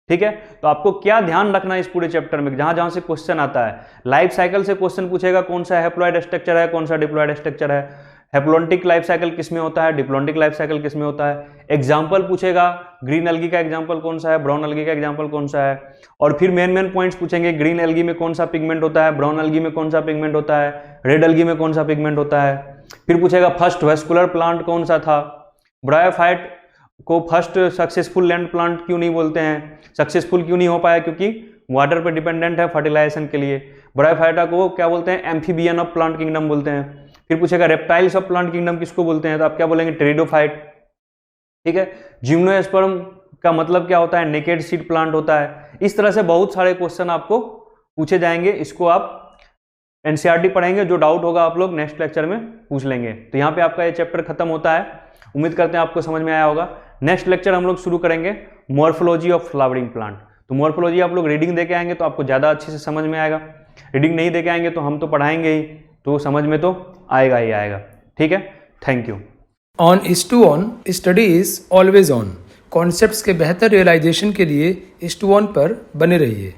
ठीक है। तो आपको क्या ध्यान रखना है इस पूरे चैप्टर में, जहां जहां से क्वेश्चन आता है, लाइफ साइकिल से क्वेश्चन पूछेगा, कौन सा हैप्लॉइड स्ट्रक्चर है, कौन सा डिप्लॉयड स्ट्रक्चर है, हैप्लोन्टिक लाइफ साइकिल किसमें होता है, डिप्लोन्टिक लाइफ साइकिल किसमें होता है, एग्जाम्पल पूछेगा, ग्रीन एल्गी का एग्जाम्पल कौन सा है, ब्राउन एल्गी का एग्जाम्पल कौन सा है, और फिर मेन पॉइंट्स पूछेंगे, ग्रीन एल्गी में कौन सा पिगमेंट होता है, ब्राउन एल्गी में कौन सा पिगमेंट होता है, रेड एल्गी में कौन सा पिगमेंट होता है। फिर पूछेगा फर्स्ट वेस्कुलर प्लांट कौन सा था, ब्रायोफाइट को फर्स्ट सक्सेसफुल लैंड प्लांट क्यों नहीं बोलते हैं, सक्सेसफुल क्यों नहीं हो पाया, क्योंकि वाटर पर डिपेंडेंट है फर्टिलाइजेशन के लिए। ब्रायोफाइटा को क्या बोलते हैं, एम्फीबियन ऑफ प्लांट किंगडम बोलते हैं। फिर पूछेगा रेप्टाइल्स ऑफ प्लांट किंगडम किसको बोलते हैं, तो आप क्या बोलेंगे, टेरिडोफाइट, ठीक है। जिम्नोस्पर्म का मतलब क्या होता है, नेकेड सीड प्लांट होता है। इस तरह से बहुत सारे क्वेश्चन आपको पूछे जाएंगे, इसको आप एनसीईआरटी पढ़ेंगे, जो डाउट होगा आप लोग नेक्स्ट लेक्चर में पूछ लेंगे। तो यहाँ पे आपका ये चैप्टर खत्म होता है, उम्मीद करते हैं आपको समझ में आया होगा। नेक्स्ट लेक्चर हम लोग शुरू करेंगे मॉर्फोलॉजी ऑफ फ्लावरिंग प्लांट। तो मॉर्फोलॉजी आप लोग रीडिंग देके आएंगे तो आपको ज़्यादा अच्छे से समझ में आएगा, रीडिंग नहीं देके आएंगे तो हम तो पढ़ाएंगे ही, तो समझ में तो आएगा ही आएगा, ठीक है। Thank you. On IS2ON study is always on. Concepts के बेहतर रियलाइजेशन के लिए IS2ON पर बने रहिए।